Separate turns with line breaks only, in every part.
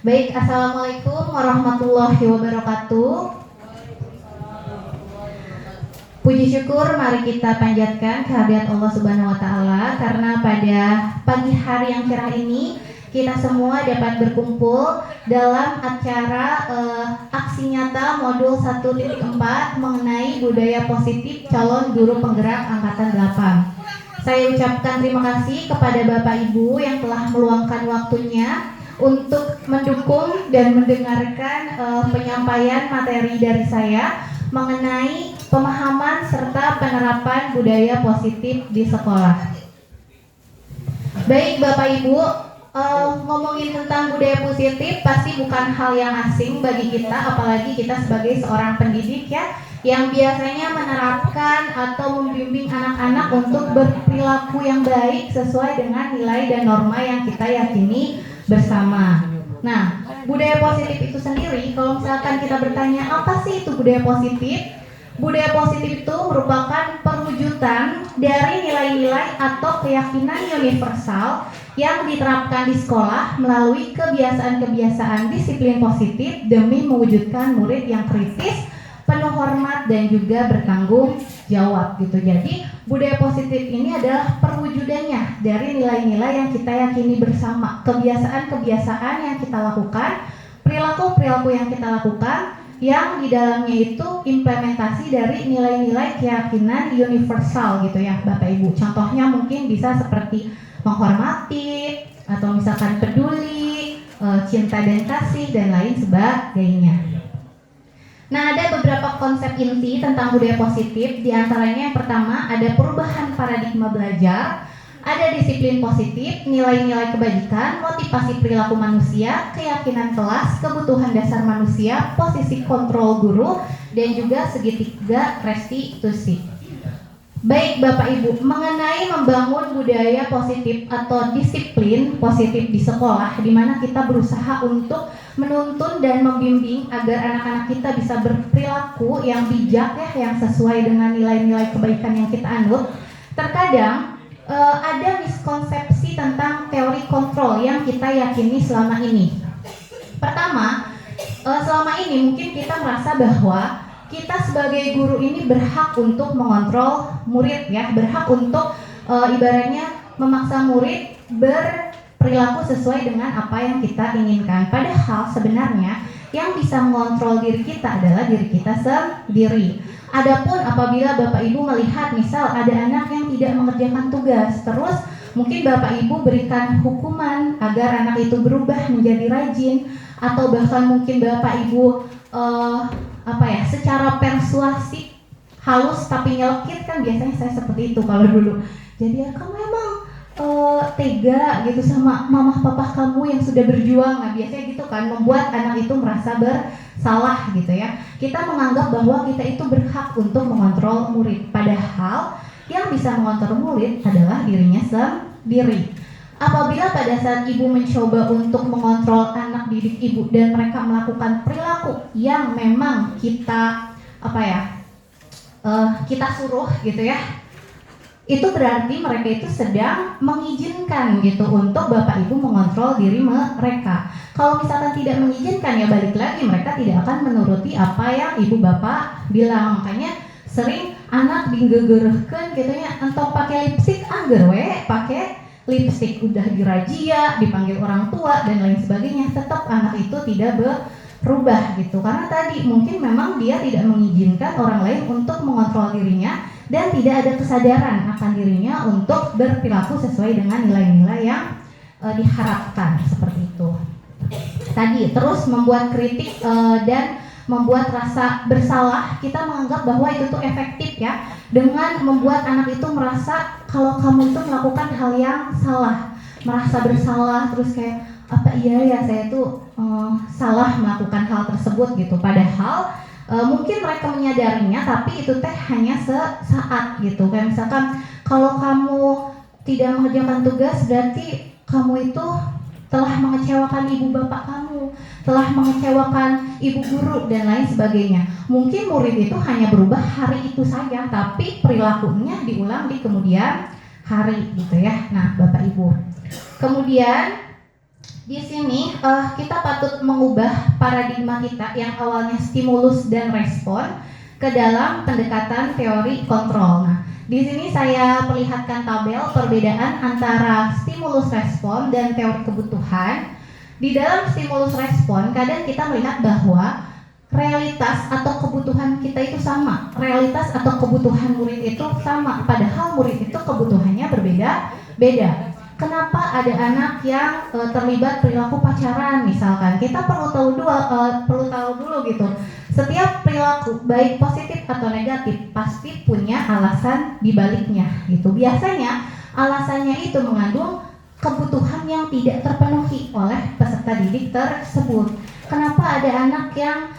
Baik, Assalamualaikum warahmatullahi wabarakatuh. Puji syukur mari kita panjatkan kehadirat Allah Subhanahu wa taala karena pada pagi hari yang cerah ini kita semua dapat berkumpul dalam acara aksi nyata modul 1.4 mengenai budaya positif calon guru penggerak angkatan 8. Saya ucapkan terima kasih kepada Bapak Ibu yang telah meluangkan waktunya untuk mendukung dan mendengarkan penyampaian materi dari saya mengenai pemahaman serta penerapan budaya positif di sekolah. Baik Bapak Ibu, ngomongin tentang budaya positif pasti bukan hal yang asing bagi kita, apalagi kita sebagai seorang pendidik ya, yang biasanya menerapkan atau membimbing anak-anak untuk berperilaku yang baik sesuai dengan nilai dan norma yang kita yakini bersama. Nah, budaya positif itu sendiri, kalau misalkan kita bertanya apa sih itu budaya positif? Budaya positif itu merupakan perwujudan dari nilai-nilai atau keyakinan universal yang diterapkan di sekolah melalui kebiasaan-kebiasaan disiplin positif demi mewujudkan murid yang kritis, penuh hormat dan juga bertanggung jawab gitu. Jadi budaya positif ini adalah perwujudannya dari nilai-nilai yang kita yakini bersama, kebiasaan-kebiasaan yang kita lakukan, perilaku-perilaku yang kita lakukan, yang di dalamnya itu implementasi dari nilai-nilai keyakinan universal gitu ya Bapak Ibu. Contohnya mungkin bisa seperti menghormati atau misalkan peduli, cinta dan kasih dan lain sebagainya. Nah, ada beberapa konsep inti tentang budaya positif. Di antaranya yang pertama ada perubahan paradigma belajar, ada disiplin positif, nilai-nilai kebajikan, motivasi perilaku manusia, keyakinan kelas, kebutuhan dasar manusia, posisi kontrol guru, dan juga segitiga restitusi. Baik Bapak Ibu, mengenai membangun budaya positif atau disiplin positif di sekolah, di mana kita berusaha untuk menuntun dan membimbing agar anak-anak kita bisa berperilaku yang bijak ya, yang sesuai dengan nilai-nilai kebaikan yang kita anut. Terkadang ada miskonsepsi tentang teori kontrol yang kita yakini selama ini. Pertama, selama ini mungkin kita merasa bahwa kita sebagai guru ini berhak untuk mengontrol murid ya, berhak untuk ibaratnya memaksa murid berperilaku sesuai dengan apa yang kita inginkan. Padahal sebenarnya yang bisa mengontrol diri kita adalah diri kita sendiri. Adapun apabila Bapak Ibu melihat misal ada anak yang tidak mengerjakan tugas, terus mungkin Bapak Ibu berikan hukuman agar anak itu berubah menjadi rajin, atau bahkan mungkin Bapak Ibu secara persuasif halus tapi nyelekit, kan biasanya saya seperti itu kalau dulu. Jadi ya kamu emang tega gitu sama mama papa kamu yang sudah berjuang. Nah biasanya gitu kan, membuat anak itu merasa bersalah gitu ya. Kita menganggap bahwa kita itu berhak untuk mengontrol murid, padahal yang bisa mengontrol murid adalah dirinya sendiri. Apabila pada saat ibu mencoba untuk mengontrol anak didik ibu dan mereka melakukan perilaku yang memang kita kita suruh gitu ya, itu berarti mereka itu sedang mengizinkan gitu untuk Bapak Ibu mengontrol diri mereka. Kalau misalkan tidak mengizinkan ya balik lagi, mereka tidak akan menuruti apa yang ibu bapak bilang. Makanya sering anak digegerehkan gitu ya, entah pakai lipstik pakai lipstik, udah dirazia, dipanggil orang tua dan lain sebagainya, tetap anak itu tidak berubah gitu. Karena tadi mungkin memang dia tidak mengizinkan orang lain untuk mengontrol dirinya dan tidak ada kesadaran akan dirinya untuk berperilaku sesuai dengan nilai-nilai yang diharapkan seperti itu. Tadi terus membuat kritik dan membuat rasa bersalah, kita menganggap bahwa itu tuh efektif ya, dengan membuat anak itu merasa kalau kamu itu melakukan hal yang salah, merasa bersalah, terus kayak apa iya ya saya tuh salah melakukan hal tersebut gitu. Padahal mungkin mereka menyadarinya, tapi itu teh hanya sesaat gitu. Kayak misalkan kalau kamu tidak mengerjakan tugas berarti kamu itu telah mengecewakan ibu bapak kamu, telah mengecewakan ibu guru dan lain sebagainya. Mungkin murid itu hanya berubah hari itu saja, tapi perilakunya diulang di kemudian hari gitu ya. Nah Bapak Ibu, kemudian Di sini kita patut mengubah paradigma kita yang awalnya stimulus dan respon ke dalam pendekatan teori kontrol. Nah, di sini saya perlihatkan tabel perbedaan antara stimulus respon dan teori kebutuhan. Di dalam stimulus respon, kadang kita melihat bahwa realitas atau kebutuhan kita itu sama. Realitas atau kebutuhan murid itu sama, padahal murid itu kebutuhannya berbeda-beda. Kenapa ada anak yang terlibat perilaku pacaran misalkan? Kita perlu tahu dulu gitu. Setiap perilaku baik positif atau negatif pasti punya alasan di baliknya gitu. Biasanya alasannya itu mengandung kebutuhan yang tidak terpenuhi oleh peserta didik tersebut. Kenapa ada anak yang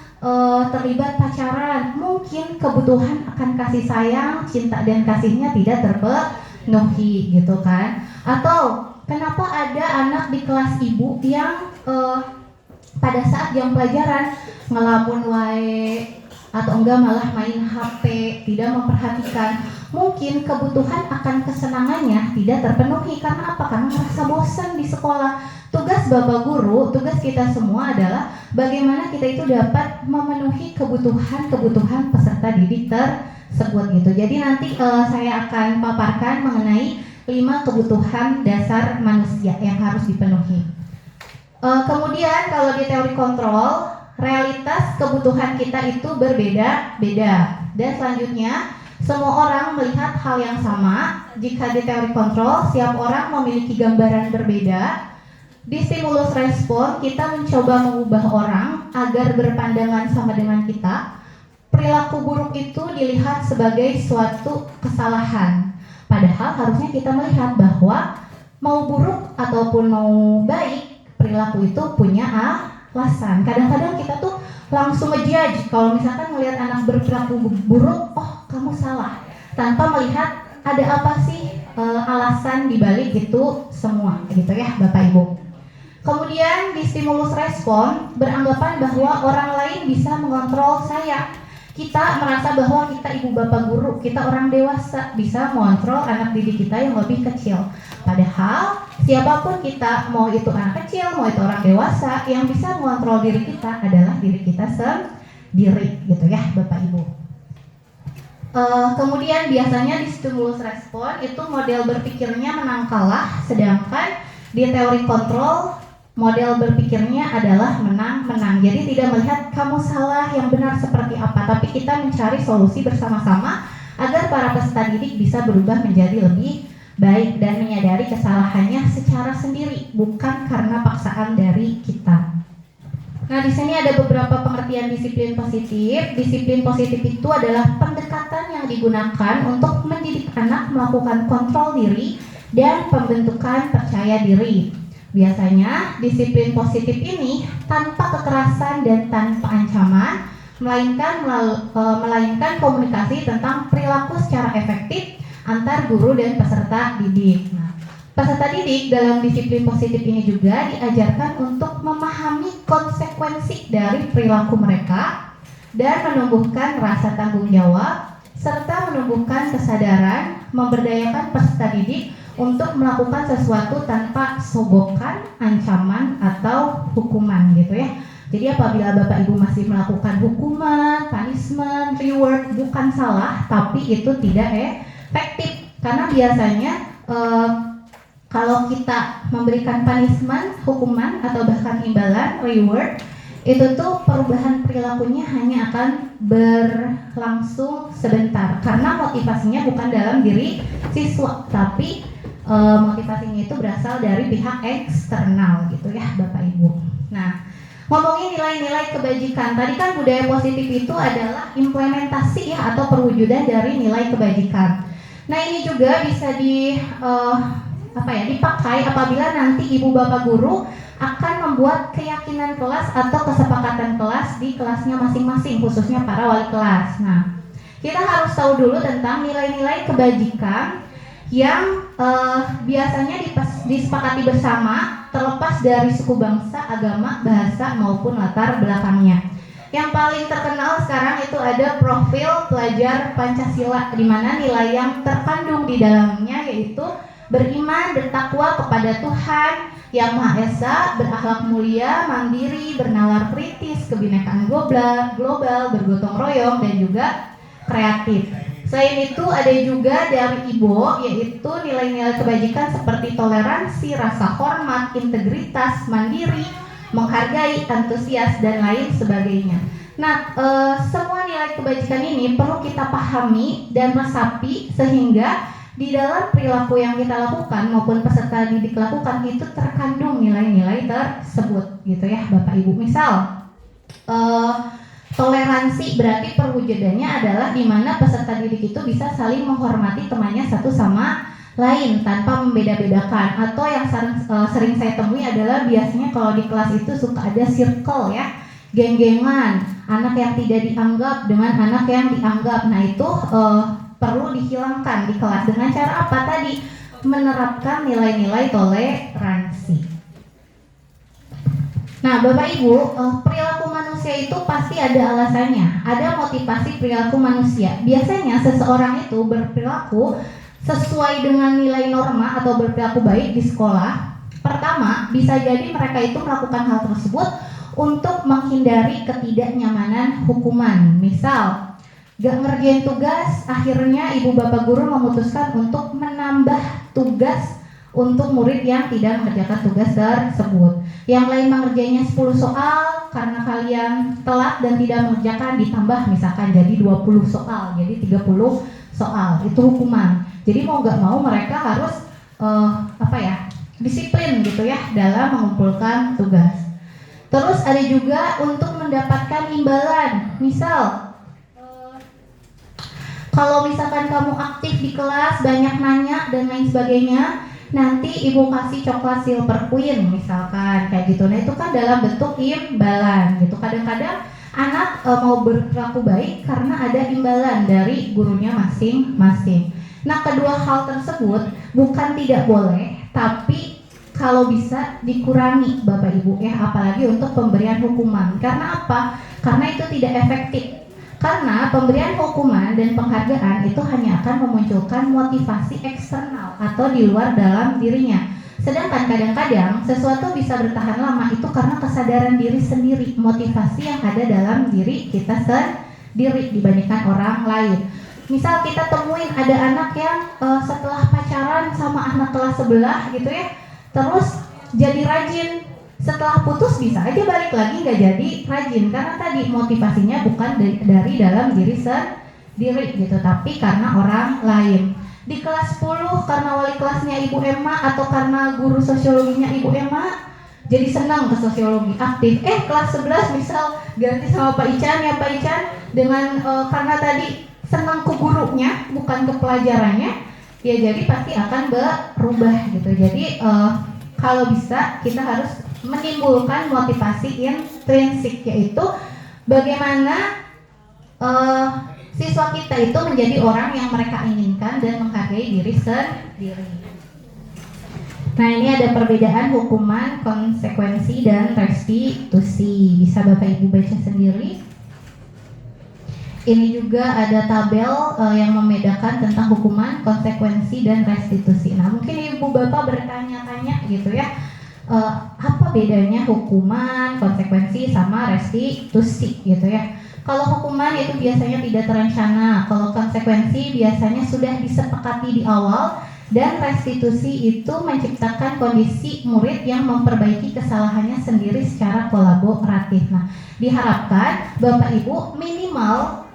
terlibat pacaran? Mungkin kebutuhan akan kasih sayang, cinta dan kasihnya tidak terpenuhi gitu kan. Atau kenapa ada anak di kelas ibu yang pada saat jam pelajaran ngelamun wae atau enggak malah main HP, tidak memperhatikan. Mungkin kebutuhan akan kesenangannya tidak terpenuhi. Karena apa? Karena merasa bosan di sekolah. Tugas Bapak Guru, tugas kita semua adalah bagaimana kita itu dapat memenuhi kebutuhan peserta didik tersebut gitu. Jadi nanti saya akan paparkan mengenai 5 kebutuhan dasar manusia yang harus dipenuhi. Kemudian kalau di teori kontrol, realitas kebutuhan kita itu berbeda-beda. Dan selanjutnya, semua orang melihat hal yang sama. Jika di teori kontrol, setiap orang memiliki gambaran berbeda. Di stimulus respon, kita mencoba mengubah orang agar berpandangan sama dengan kita. Perilaku buruk itu dilihat sebagai suatu kesalahan. Padahal harusnya kita melihat bahwa mau buruk ataupun mau baik, perilaku itu punya alasan. Kadang-kadang kita tuh langsung ngejudge. Kalau misalkan melihat anak berperilaku buruk, oh kamu salah, tanpa melihat ada apa sih alasan dibalik itu semua, gitu ya Bapak Ibu. Kemudian di stimulus respon beranggapan bahwa orang lain bisa mengontrol saya. Kita merasa bahwa kita ibu bapak guru, kita orang dewasa bisa mengontrol anak didik kita yang lebih kecil. Padahal siapapun kita, mau itu anak kecil, mau itu orang dewasa, yang bisa mengontrol diri kita adalah diri kita sendiri, gitu ya Bapak Ibu. Kemudian biasanya di stimulus respon itu model berpikirnya menang kalah, sedangkan di teori kontrol model berpikirnya adalah menang-menang. Jadi tidak melihat kamu salah, yang benar seperti apa, tapi kita mencari solusi bersama-sama agar para peserta didik bisa berubah menjadi lebih baik dan menyadari kesalahannya secara sendiri, bukan karena paksaan dari kita. Nah, di sini ada beberapa pengertian disiplin positif. Disiplin positif itu adalah pendekatan yang digunakan untuk mendidik anak melakukan kontrol diri dan pembentukan percaya diri. Biasanya disiplin positif ini tanpa kekerasan dan tanpa ancaman, melainkan komunikasi tentang perilaku secara efektif antar guru dan peserta didik. Nah, peserta didik dalam disiplin positif ini juga diajarkan untuk memahami konsekuensi dari perilaku mereka dan menumbuhkan rasa tanggung jawab serta menumbuhkan kesadaran, memberdayakan peserta didik untuk melakukan sesuatu tanpa sogokan, ancaman, atau hukuman gitu ya. Jadi apabila Bapak Ibu masih melakukan hukuman, punishment, reward, bukan salah, tapi itu tidak efektif. Karena biasanya kalau kita memberikan punishment, hukuman, atau bahkan imbalan, reward, itu tuh perubahan perilakunya hanya akan berlangsung sebentar. Karena motivasinya bukan dalam diri siswa, tapi motivasinya itu berasal dari pihak eksternal gitu ya Bapak Ibu. Nah, ngomongin nilai-nilai kebajikan, tadi kan budaya positif itu adalah implementasi ya atau perwujudan dari nilai kebajikan. Nah, ini juga bisa dipakai apabila nanti ibu bapak guru akan membuat keyakinan kelas atau kesepakatan kelas di kelasnya masing-masing, khususnya para wali kelas. Nah, kita harus tahu dulu tentang nilai-nilai kebajikan yang biasanya disepakati bersama terlepas dari suku bangsa, agama, bahasa maupun latar belakangnya. Yang paling terkenal sekarang itu ada profil pelajar Pancasila, di mana nilai yang terkandung di dalamnya yaitu beriman, bertakwa kepada Tuhan, yang Maha Esa, berakhlak mulia, mandiri, bernalar kritis, kebinekaan global, bergotong royong, dan juga kreatif. Selain itu ada juga dari Ibo, yaitu nilai-nilai kebajikan seperti toleransi, rasa hormat, integritas, mandiri, menghargai, antusias, dan lain sebagainya. Nah, semua nilai kebajikan ini perlu kita pahami dan resapi sehingga di dalam perilaku yang kita lakukan maupun peserta didik lakukan itu terkandung nilai-nilai tersebut, gitu ya, Bapak Ibu. Misal, toleransi berarti perwujudannya adalah di mana peserta didik itu bisa saling menghormati temannya satu sama lain tanpa membeda-bedakan. Atau yang sering saya temui adalah biasanya kalau di kelas itu suka ada circle ya, geng-gengan, anak yang tidak dianggap dengan anak yang dianggap. Nah itu perlu dihilangkan di kelas dengan cara apa tadi? Menerapkan nilai-nilai toleransi. Nah Bapak Ibu, perilaku manusia itu pasti ada alasannya, ada motivasi perilaku manusia. Biasanya seseorang itu berperilaku sesuai dengan nilai norma atau berperilaku baik di sekolah. Pertama, bisa jadi mereka itu melakukan hal tersebut untuk menghindari ketidaknyamanan hukuman. Misal, gak ngerjain tugas, akhirnya ibu bapak guru memutuskan untuk menambah tugas untuk murid yang tidak mengerjakan tugas tersebut. Yang lain mengerjainnya 10 soal, karena kalian telat dan tidak mengerjakan ditambah misalkan jadi 20 soal, jadi 30 soal, itu hukuman. Jadi mau gak mau mereka harus disiplin gitu ya dalam mengumpulkan tugas. Terus ada juga untuk mendapatkan imbalan. Misal kalau misalkan kamu aktif di kelas, banyak nanya dan lain sebagainya, nanti ibu kasih coklat silver queen misalkan kayak gitu. Nah itu kan dalam bentuk imbalan gitu. Kadang-kadang anak mau berperilaku baik karena ada imbalan dari gurunya masing-masing. Nah kedua hal tersebut bukan tidak boleh, tapi kalau bisa dikurangi Bapak Ibu ya, apalagi untuk pemberian hukuman. Karena apa? Karena itu tidak efektif. Karena pemberian hukuman dan penghargaan itu hanya akan memunculkan motivasi eksternal atau di luar dalam dirinya. Sedangkan kadang-kadang sesuatu bisa bertahan lama itu karena kesadaran diri sendiri, motivasi yang ada dalam diri kita sendiri dibandingkan orang lain. Misal kita temuin ada anak yang setelah pacaran sama anak kelas sebelah gitu ya, terus jadi rajin. Setelah putus bisa aja balik lagi nggak jadi rajin karena tadi motivasinya bukan dari dalam diri sendiri gitu, tapi karena orang lain. Di kelas 10 karena wali kelasnya Ibu Emma atau karena guru sosiologinya Ibu Emma jadi senang ke sosiologi, aktif. Kelas 11 misal ganti sama Pak Ican ya, Pak Ican dengan karena tadi senang ke gurunya bukan ke pelajarannya, ya jadi pasti akan berubah gitu. Jadi kalau bisa kita harus menimbulkan motivasi intrinsik, yaitu bagaimana siswa kita itu menjadi orang yang mereka inginkan dan menghargai diri sendiri. Nah ini ada perbedaan hukuman, konsekuensi, dan restitusi. Bisa Bapak Ibu baca sendiri. Ini juga ada tabel yang membedakan tentang hukuman, konsekuensi, dan restitusi. Nah mungkin Ibu Bapak bertanya-tanya gitu ya, apa bedanya hukuman, konsekuensi, sama restitusi gitu ya. Kalau hukuman itu biasanya tidak terencana, kalau konsekuensi biasanya sudah disepakati di awal, dan restitusi itu menciptakan kondisi murid yang memperbaiki kesalahannya sendiri secara kolaboratif. Nah, diharapkan Bapak Ibu minimal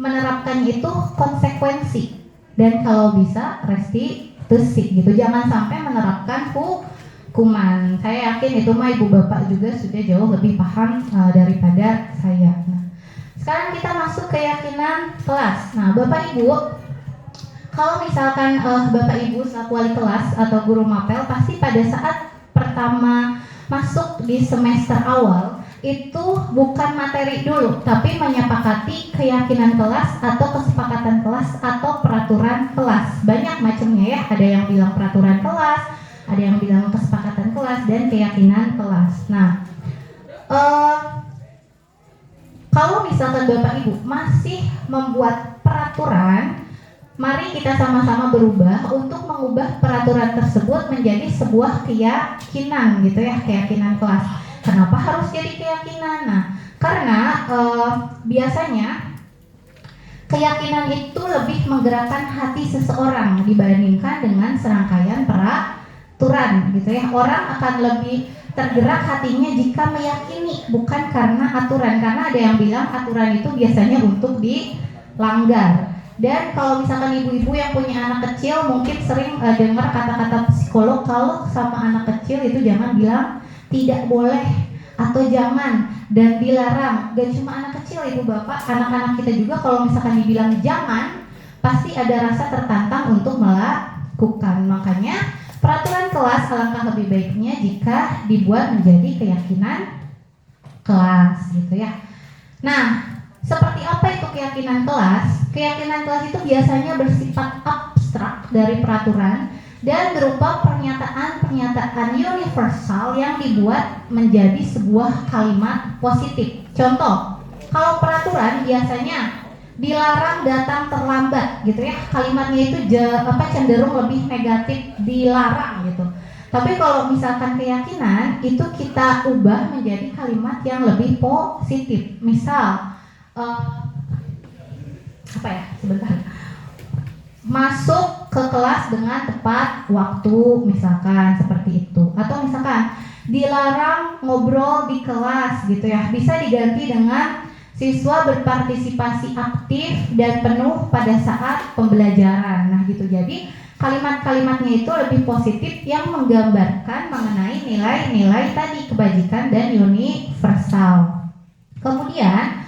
menerapkan itu konsekuensi dan kalau bisa restitusi gitu. Jangan sampai menerapkan hukuman. Saya yakin itu mah Ibu Bapak juga sudah jauh lebih paham daripada saya. Nah, sekarang kita masuk keyakinan kelas. Nah, Bapak Ibu, kalau misalkan Bapak Ibu selaku wali kelas atau guru mapel, pasti pada saat pertama masuk di semester awal itu bukan materi dulu, tapi menyepakati keyakinan kelas atau kesepakatan kelas atau peraturan kelas. Banyak macamnya ya, ada yang bilang peraturan kelas, ada yang bilang kesepakatan kelas, dan keyakinan kelas. Nah, kalau misalkan Bapak Ibu masih membuat peraturan, Mari kita sama-sama berubah untuk mengubah peraturan tersebut menjadi sebuah keyakinan gitu ya, keyakinan kelas. Kenapa harus jadi keyakinan? Nah, karena biasanya keyakinan itu lebih menggerakkan hati seseorang dibandingkan dengan serangkaian peraturan gitu ya. Orang akan lebih tergerak hatinya jika meyakini, bukan karena aturan. Karena ada yang bilang aturan itu biasanya untuk dilanggar. Dan kalau misalkan ibu-ibu yang punya anak kecil mungkin sering dengar kata-kata psikolog, kalau sama anak kecil itu jangan bilang tidak boleh atau jangan dan dilarang. Gak cuma anak kecil ibu bapak, anak-anak kita juga kalau misalkan dibilang jangan, pasti ada rasa tertantang untuk melakukan. Makanya peraturan kelas alangkah lebih baiknya jika dibuat menjadi keyakinan kelas gitu ya. Nah, seperti apa itu keyakinan kelas? Keyakinan kelas itu biasanya bersifat abstrak dari peraturan dan berupa pernyataan-pernyataan universal yang dibuat menjadi sebuah kalimat positif. Contoh, kalau peraturan biasanya dilarang datang terlambat gitu ya, kalimatnya itu cenderung lebih negatif, dilarang gitu. Tapi kalau misalkan keyakinan itu kita ubah menjadi kalimat yang lebih positif. Misal masuk ke kelas dengan tepat waktu, misalkan seperti itu. Atau misalkan dilarang ngobrol di kelas gitu ya, bisa diganti dengan siswa berpartisipasi aktif dan penuh pada saat pembelajaran. Nah gitu, jadi kalimat-kalimatnya itu lebih positif yang menggambarkan mengenai nilai-nilai tadi, kebajikan dan universal. Kemudian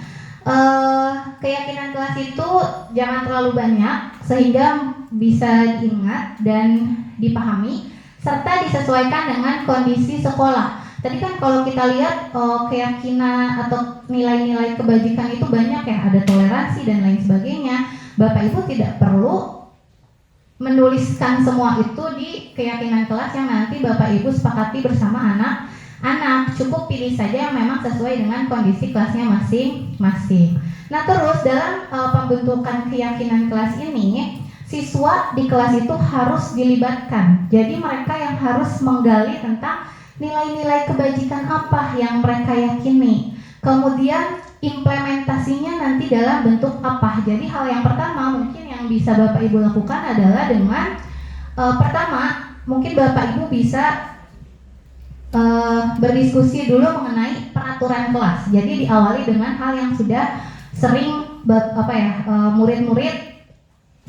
keyakinan kelas itu jangan terlalu banyak sehingga bisa diingat dan dipahami serta disesuaikan dengan kondisi sekolah. Tadi kan kalau kita lihat keyakinan atau nilai-nilai kebajikan itu banyak ya, ada toleransi dan lain sebagainya. Bapak Ibu tidak perlu menuliskan semua itu di keyakinan kelas yang nanti Bapak Ibu sepakati bersama anak-anak. Cukup pilih saja yang memang sesuai dengan kondisi kelasnya masing-masing. Nah terus dalam pembentukan keyakinan kelas ini, siswa di kelas itu harus dilibatkan. Jadi mereka yang harus menggali tentang nilai-nilai kebajikan apa yang mereka yakini. Kemudian implementasinya nanti dalam bentuk apa. Jadi hal yang pertama mungkin yang bisa Bapak Ibu lakukan adalah dengan pertama mungkin Bapak Ibu bisa berdiskusi dulu mengenai peraturan kelas. Jadi diawali dengan hal yang sudah sering murid-murid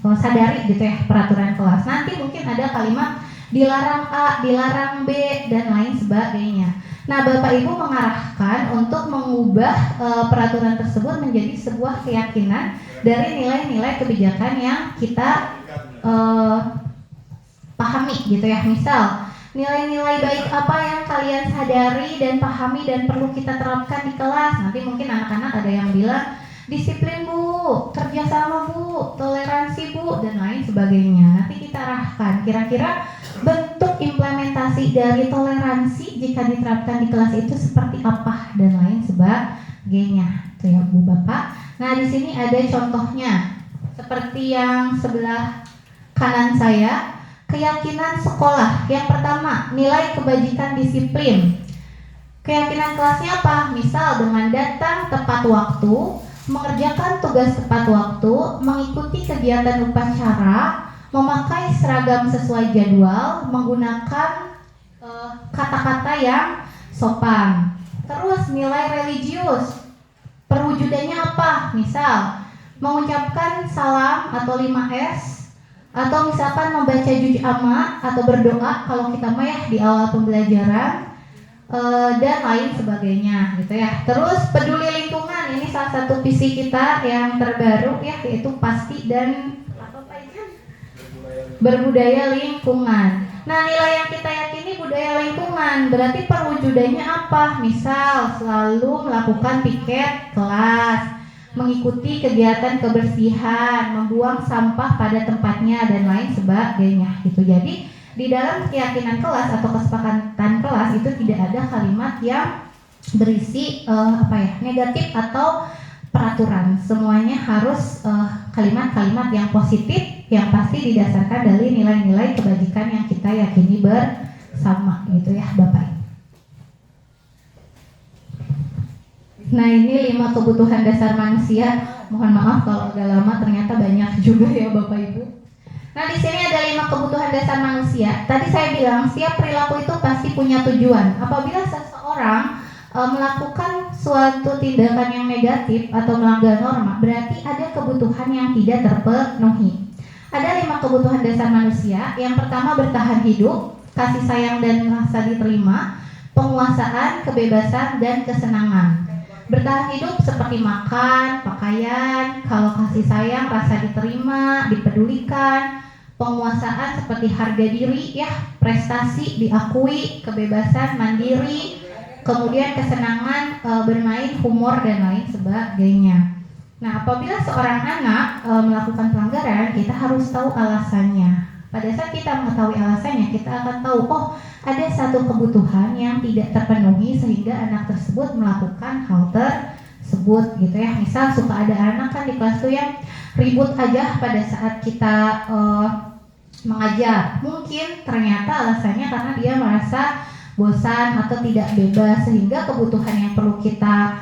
sadari gitu ya, peraturan kelas. Nanti mungkin ada kalimat dilarang A, dilarang B dan lain sebagainya. Nah, Bapak Ibu mengarahkan untuk mengubah peraturan tersebut menjadi sebuah keyakinan dari nilai-nilai kebijakan yang kita pahami gitu ya. Misal nilai-nilai baik apa yang kalian sadari dan pahami dan perlu kita terapkan di kelas. Nanti mungkin anak-anak ada yang bilang disiplin Bu, kerjasama Bu, toleransi Bu, dan lain sebagainya. Nanti kita arahkan kira-kira bentuk implementasi dari toleransi jika diterapkan di kelas itu seperti apa dan lain sebagainya. Itu ya Bu Bapak. Nah di sini ada contohnya seperti yang sebelah kanan saya. Keyakinan sekolah. Yang pertama, nilai kebajikan disiplin. Keyakinan kelasnya apa? Misal dengan datang tepat waktu, mengerjakan tugas tepat waktu, mengikuti kegiatan upacara, memakai seragam sesuai jadwal, menggunakan kata-kata yang sopan. Terus nilai religius. Perwujudannya apa? Misal mengucapkan salam atau 5S, atau misalkan membaca juz amma atau berdoa kalau kita mah ya di awal pembelajaran, dan lain sebagainya gitu ya. Terus peduli lingkungan, ini salah satu visi kita yang terbaru ya, yaitu pasti dan berbudaya lingkungan. Nah nilai yang kita yakini budaya lingkungan, berarti perwujudannya apa? Misal selalu melakukan piket kelas, mengikuti kegiatan kebersihan, membuang sampah pada tempatnya dan lain sebagainya gitu. Jadi di dalam keyakinan kelas atau kesepakatan kelas itu tidak ada kalimat yang berisi negatif atau peraturan. Semuanya harus kalimat-kalimat yang positif yang pasti didasarkan dari nilai-nilai kebajikan yang kita yakini bersama gitu ya Bapak. Nah ini 5 kebutuhan dasar manusia. Mohon maaf kalau agak lama, ternyata banyak juga ya Bapak Ibu. Nah di sini ada 5 kebutuhan dasar manusia. Tadi saya bilang setiap perilaku itu pasti punya tujuan. Apabila seseorang melakukan suatu tindakan yang negatif atau melanggar norma, berarti ada kebutuhan yang tidak terpenuhi. Ada 5 kebutuhan dasar manusia. Yang pertama bertahan hidup, kasih sayang dan rasa diterima, penguasaan, kebebasan, dan kesenangan. Bertahan hidup seperti makan, pakaian, kalau kasih sayang, rasa diterima, dipedulikan, penguasaan seperti harga diri, ya, prestasi diakui, kebebasan, mandiri, kemudian kesenangan, bermain, humor dan lain sebagainya. Nah, apabila seorang anak melakukan pelanggaran, kita harus tahu alasannya. Pada saat kita mengetahui alasannya, kita akan tahu, oh ada satu kebutuhan yang tidak terpenuhi sehingga anak tersebut melakukan hal tersebut gitu ya. Misal suka ada anak kan di kelas tuh yang ribut aja pada saat kita mengajar. Mungkin ternyata alasannya karena dia merasa bosan atau tidak bebas, sehingga kebutuhan yang perlu kita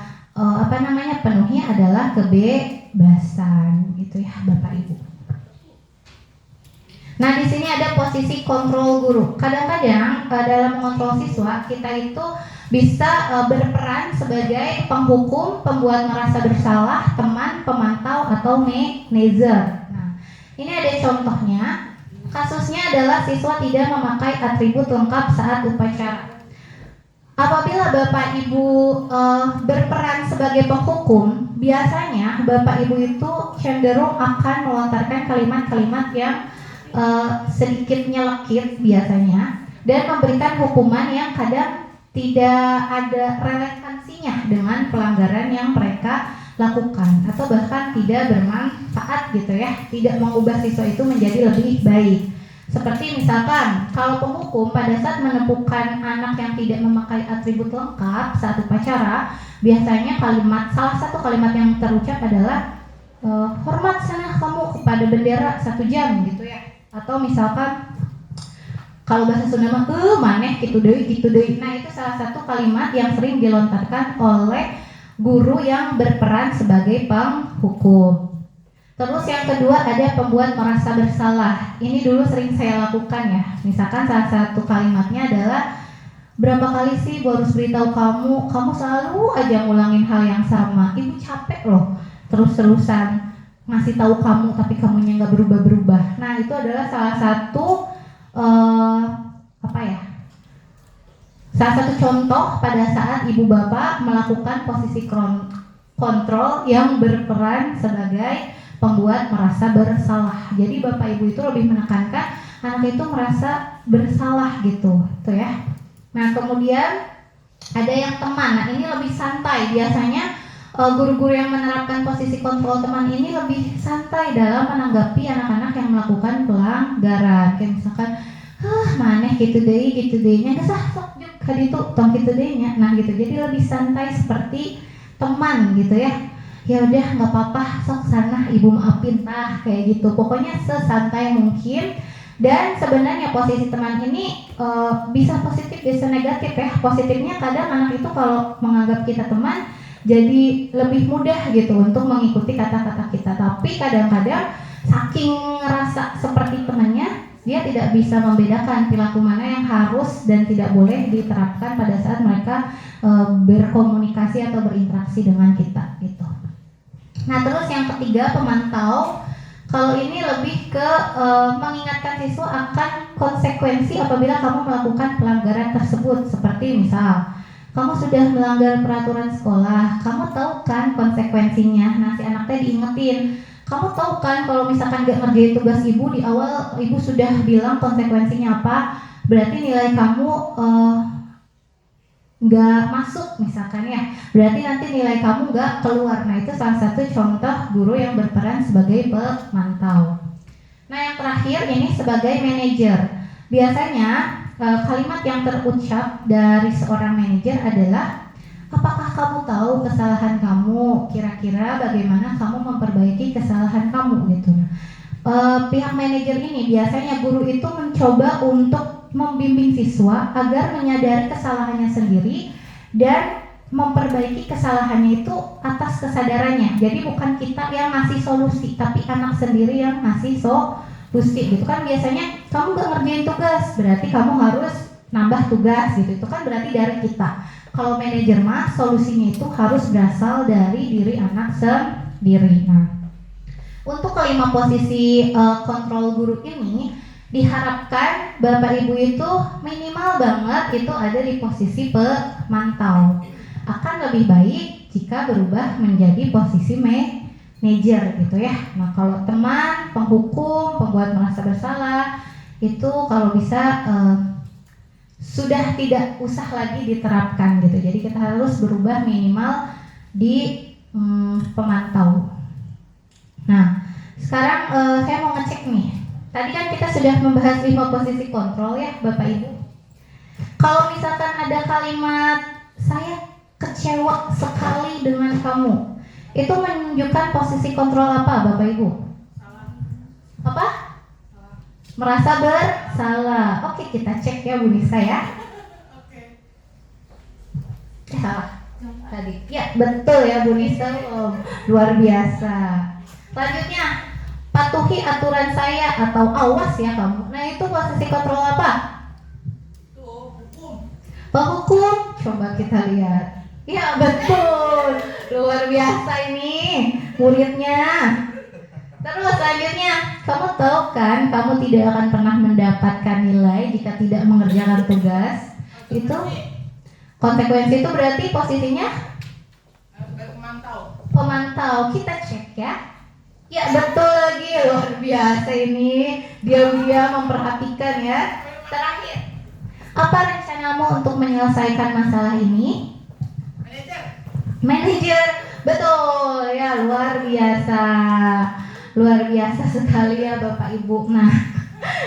penuhi adalah kebebasan gitu ya Bapak Ibu. Nah di sini ada posisi kontrol guru. Kadang-kadang dalam mengontrol siswa kita itu bisa berperan sebagai penghukum, pembuat merasa bersalah, teman, pemantau atau manajer. Nah ini ada contohnya. Kasusnya adalah siswa tidak memakai atribut lengkap saat upacara. Apabila Bapak Ibu berperan sebagai penghukum, biasanya Bapak Ibu itu cenderung akan melontarkan kalimat-kalimat yang sedikit nyelekit biasanya, dan memberikan hukuman yang kadang tidak ada relevansinya dengan pelanggaran yang mereka lakukan, atau bahkan tidak bermanfaat gitu ya, tidak mengubah siswa itu menjadi lebih baik. Seperti misalkan kalau penghukum pada saat menemukan anak yang tidak memakai atribut lengkap saat upacara, biasanya salah satu kalimat yang terucap adalah hormat sana kamu kepada bendera 1 jam gitu ya. Atau misalkan kalau bahasa Sunda mah maneh gitu deui. Nah, itu salah satu kalimat yang sering dilontarkan oleh guru yang berperan sebagai penghukum. Terus yang kedua ada pembuat merasa bersalah. Ini dulu sering saya lakukan ya. Misalkan salah satu kalimatnya adalah, berapa kali sih Ibu harus beritahu kamu selalu aja ngulangin hal yang sama. Ibu capek loh terus-terusan ngasih tahu kamu tapi kamunya nggak berubah-berubah. Nah itu adalah salah satu salah satu contoh pada saat ibu bapak melakukan posisi kontrol yang berperan sebagai pembuat merasa bersalah. Jadi bapak ibu itu lebih menekankan anak itu merasa bersalah gitu, tuh ya. Nah kemudian ada yang teman. Nah ini lebih santai biasanya. Guru-guru yang menerapkan posisi kontrol teman ini lebih santai dalam menanggapi anak-anak yang melakukan pelanggaran. Kayak misalkan, maneh gitu deh nya gesah sok juk kaditu tong gitu deh nya. Nah gitu. Jadi lebih santai seperti teman gitu ya. Ya udah nggak apa-apa, sok sana ibu maafin tah kayak gitu. Pokoknya sesantai mungkin. Dan sebenarnya posisi teman ini bisa positif bisa negatif ya. Positifnya kadang anak itu kalau menganggap kita teman jadi lebih mudah gitu untuk mengikuti kata-kata kita. Tapi kadang-kadang saking ngerasa seperti temannya, dia tidak bisa membedakan perilaku mana yang harus dan tidak boleh diterapkan pada saat mereka berkomunikasi atau berinteraksi dengan kita gitu. Nah terus yang ketiga pemantau. Kalau ini lebih ke mengingatkan siswa akan konsekuensi apabila kamu melakukan pelanggaran tersebut. Seperti misal, kamu sudah melanggar peraturan sekolah, kamu tahu kan konsekuensinya. Nah si anaknya diingetin, kamu tahu kan kalau misalkan gak ngerjain tugas ibu di awal, ibu sudah bilang konsekuensinya apa, berarti nilai kamu gak masuk misalkan ya, berarti nanti nilai kamu gak keluar. Nah itu salah satu contoh guru yang berperan sebagai pemantau. Nah yang terakhir ini sebagai manajer. Biasanya kalimat yang terucap dari seorang manajer adalah, apakah kamu tahu kesalahan kamu? Kira-kira bagaimana kamu memperbaiki kesalahan kamu gitu. pihak manajer ini biasanya guru itu mencoba untuk membimbing siswa agar menyadari kesalahannya sendiri dan memperbaiki kesalahannya itu atas kesadarannya. Jadi bukan kita yang ngasih solusi, tapi anak sendiri yang ngasih solusi gitu kan. Biasanya kamu gak ngerjain tugas, berarti kamu harus nambah tugas gitu. Itu kan berarti dari kita. Kalau manajer mah solusinya itu harus berasal dari diri anak sendiri. Nah, untuk kelima posisi kontrol guru ini diharapkan Bapak Ibu itu minimal banget itu ada di posisi pemantau. Akan lebih baik jika berubah menjadi posisi manajer gitu ya. Nah, kalau teman, penghukum, pembuat merasa bersalah itu kalau bisa sudah tidak usah lagi diterapkan gitu. Jadi kita harus berubah minimal di pemantau. Nah, sekarang saya mau ngecek nih. Tadi kan kita sudah membahas 5 posisi kontrol ya Bapak Ibu. Kalau misalkan ada kalimat saya kecewa sekali dengan kamu, itu menunjukkan posisi kontrol apa Bapak Ibu? Apa? Merasa bersalah. Oke, kita cek ya Bu Nisa ya. Salah tadi. Ya, betul ya Bu Nisa. Oh, luar biasa. Selanjutnya, patuhi aturan saya atau awas ya kamu. Nah, itu posisi kontrol apa? Penghukum. Coba kita lihat. Ya, betul. Luar biasa ini muridnya. Terus selanjutnya, kamu tahu kan kamu tidak akan pernah mendapatkan nilai jika tidak mengerjakan tugas. Itu konsekuensi itu berarti posisinya pemantau. Kita cek ya. Ya betul lagi, luar biasa ini. Diam-diam memperhatikan ya. Terakhir, apa rencanamu untuk menyelesaikan masalah ini? Manajer. Betul ya, luar biasa. Luar biasa sekali ya Bapak Ibu. Nah,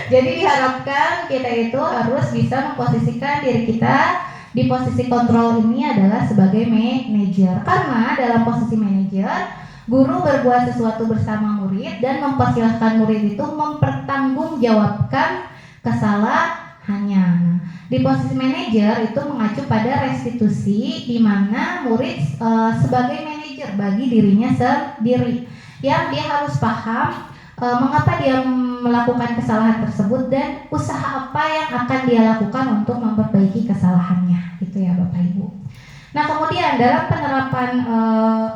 jadi diharapkan kita itu harus bisa memposisikan diri kita di posisi kontrol ini adalah sebagai manajer. Karena dalam posisi manajer, guru berbuat sesuatu bersama murid dan mempersilahkan murid itu mempertanggungjawabkan kesalahannya. Nah, di posisi manajer itu mengacu pada restitusi di mana murid sebagai manajer bagi dirinya sendiri. Yang dia harus paham mengapa dia melakukan kesalahan tersebut dan usaha apa yang akan dia lakukan untuk memperbaiki kesalahannya, gitu ya Bapak Ibu. Nah, kemudian dalam penerapan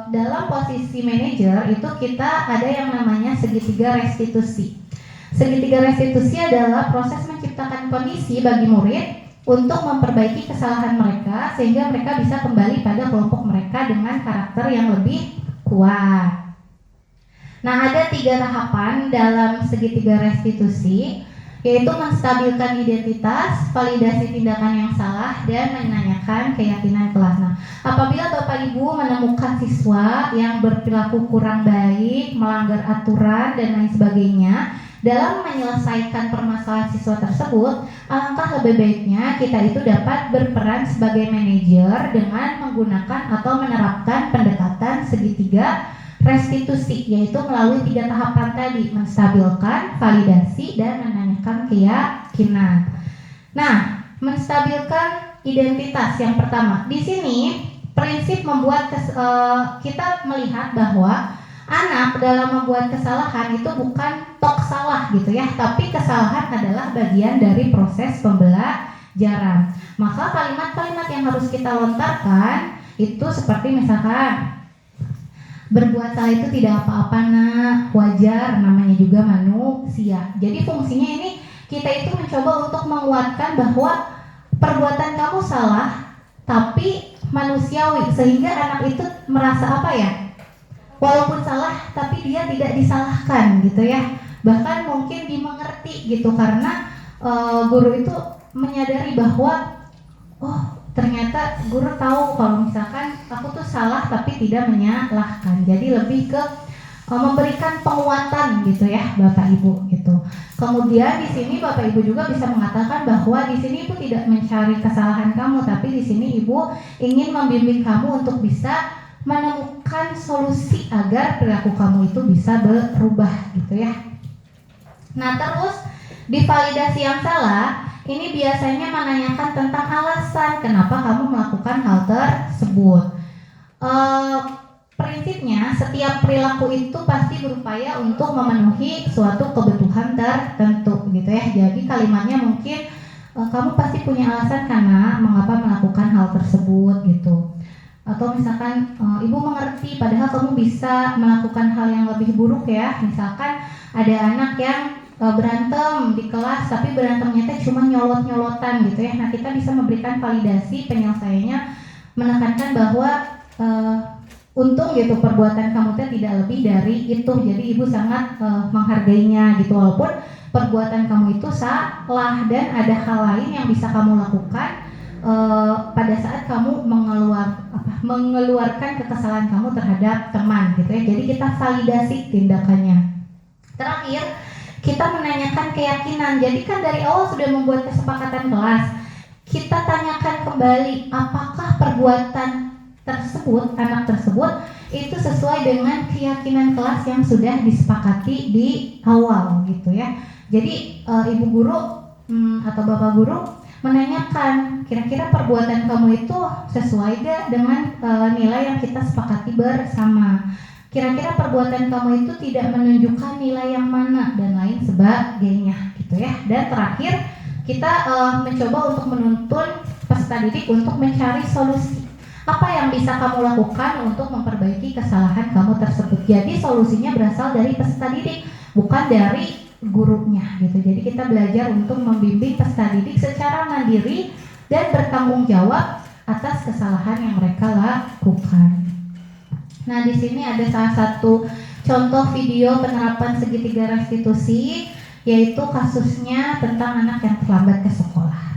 dalam posisi manajer itu kita ada yang namanya segitiga restitusi. Segitiga restitusi adalah proses menciptakan kondisi bagi murid untuk memperbaiki kesalahan mereka sehingga mereka bisa kembali pada kelompok mereka dengan karakter yang lebih kuat. Nah, ada 3 tahapan dalam segitiga restitusi, yaitu menstabilkan identitas, validasi tindakan yang salah, dan menanyakan keyakinan kelas. Nah, apabila Bapak Ibu menemukan siswa yang berperilaku kurang baik, melanggar aturan, dan lain sebagainya, dalam menyelesaikan permasalahan siswa tersebut, alangkah lebih baiknya kita itu dapat berperan sebagai manajer dengan menggunakan atau menerapkan pendekatan segitiga restitusi, yaitu melalui 3 tahapan tadi, menstabilkan, validasi, dan menanyakan keyakinan. Nah, menstabilkan identitas yang pertama. Di sini prinsip membuat kita melihat bahwa anak dalam membuat kesalahan itu bukan tok salah gitu ya, tapi kesalahan adalah bagian dari proses pembelajaran. Maka kalimat-kalimat yang harus kita lontarkan itu seperti misalkan, berbuat salah itu tidak apa-apa nak, wajar, namanya juga manusia. Jadi fungsinya ini kita itu mencoba untuk menguatkan bahwa perbuatan kamu salah tapi manusiawi, sehingga anak itu merasa apa ya, walaupun salah tapi dia tidak disalahkan gitu ya. Bahkan mungkin dimengerti gitu, karena guru itu menyadari bahwa oh ternyata guru tahu kalau misalkan aku tuh salah tapi tidak menyalahkan. Jadi lebih ke memberikan penguatan gitu ya Bapak Ibu gitu. Kemudian di sini Bapak Ibu juga bisa mengatakan bahwa di sini Ibu tidak mencari kesalahan kamu, tapi di sini Ibu ingin membimbing kamu untuk bisa menemukan solusi agar perilaku kamu itu bisa berubah gitu ya. Nah, terus di validasi yang salah, ini biasanya menanyakan tentang alasan kenapa kamu melakukan hal tersebut. Prinsipnya setiap perilaku itu pasti berupaya untuk memenuhi suatu kebutuhan tertentu gitu ya. Jadi kalimatnya mungkin kamu pasti punya alasan karena mengapa melakukan hal tersebut gitu. Atau misalkan ibu mengerti padahal kamu bisa melakukan hal yang lebih buruk ya. Misalkan ada anak yang berantem di kelas tapi berantemnya cuma nyolot-nyolotan gitu ya. Nah, kita bisa memberikan validasi penyelesaiannya, menekankan bahwa untung gitu perbuatan kamu tidak lebih dari itu. Jadi ibu sangat menghargainya gitu, walaupun perbuatan kamu itu salah dan ada hal lain yang bisa kamu lakukan pada saat kamu mengeluarkan kekesalan kamu terhadap teman gitu ya. Jadi kita validasi tindakannya. Terakhir, kita menanyakan keyakinan. Jadi kan dari awal sudah membuat kesepakatan kelas. Kita tanyakan kembali apakah perbuatan tersebut, anak tersebut itu sesuai dengan keyakinan kelas yang sudah disepakati di awal gitu ya. Jadi ibu guru atau bapak guru menanyakan kira-kira perbuatan kamu itu sesuai gak dengan nilai yang kita sepakati bersama. Kira-kira perbuatan kamu itu tidak menunjukkan nilai yang mana dan lain sebagainya gitu ya. Dan terakhir kita mencoba untuk menuntun peserta didik untuk mencari solusi. Apa yang bisa kamu lakukan untuk memperbaiki kesalahan kamu tersebut. Jadi solusinya berasal dari peserta didik, bukan dari gurunya gitu. Jadi kita belajar untuk membimbing peserta didik secara mandiri dan bertanggung jawab atas kesalahan yang mereka lakukan. Nah, di sini ada salah satu contoh video penerapan segitiga restitusi, yaitu kasusnya tentang anak yang terlambat ke sekolah.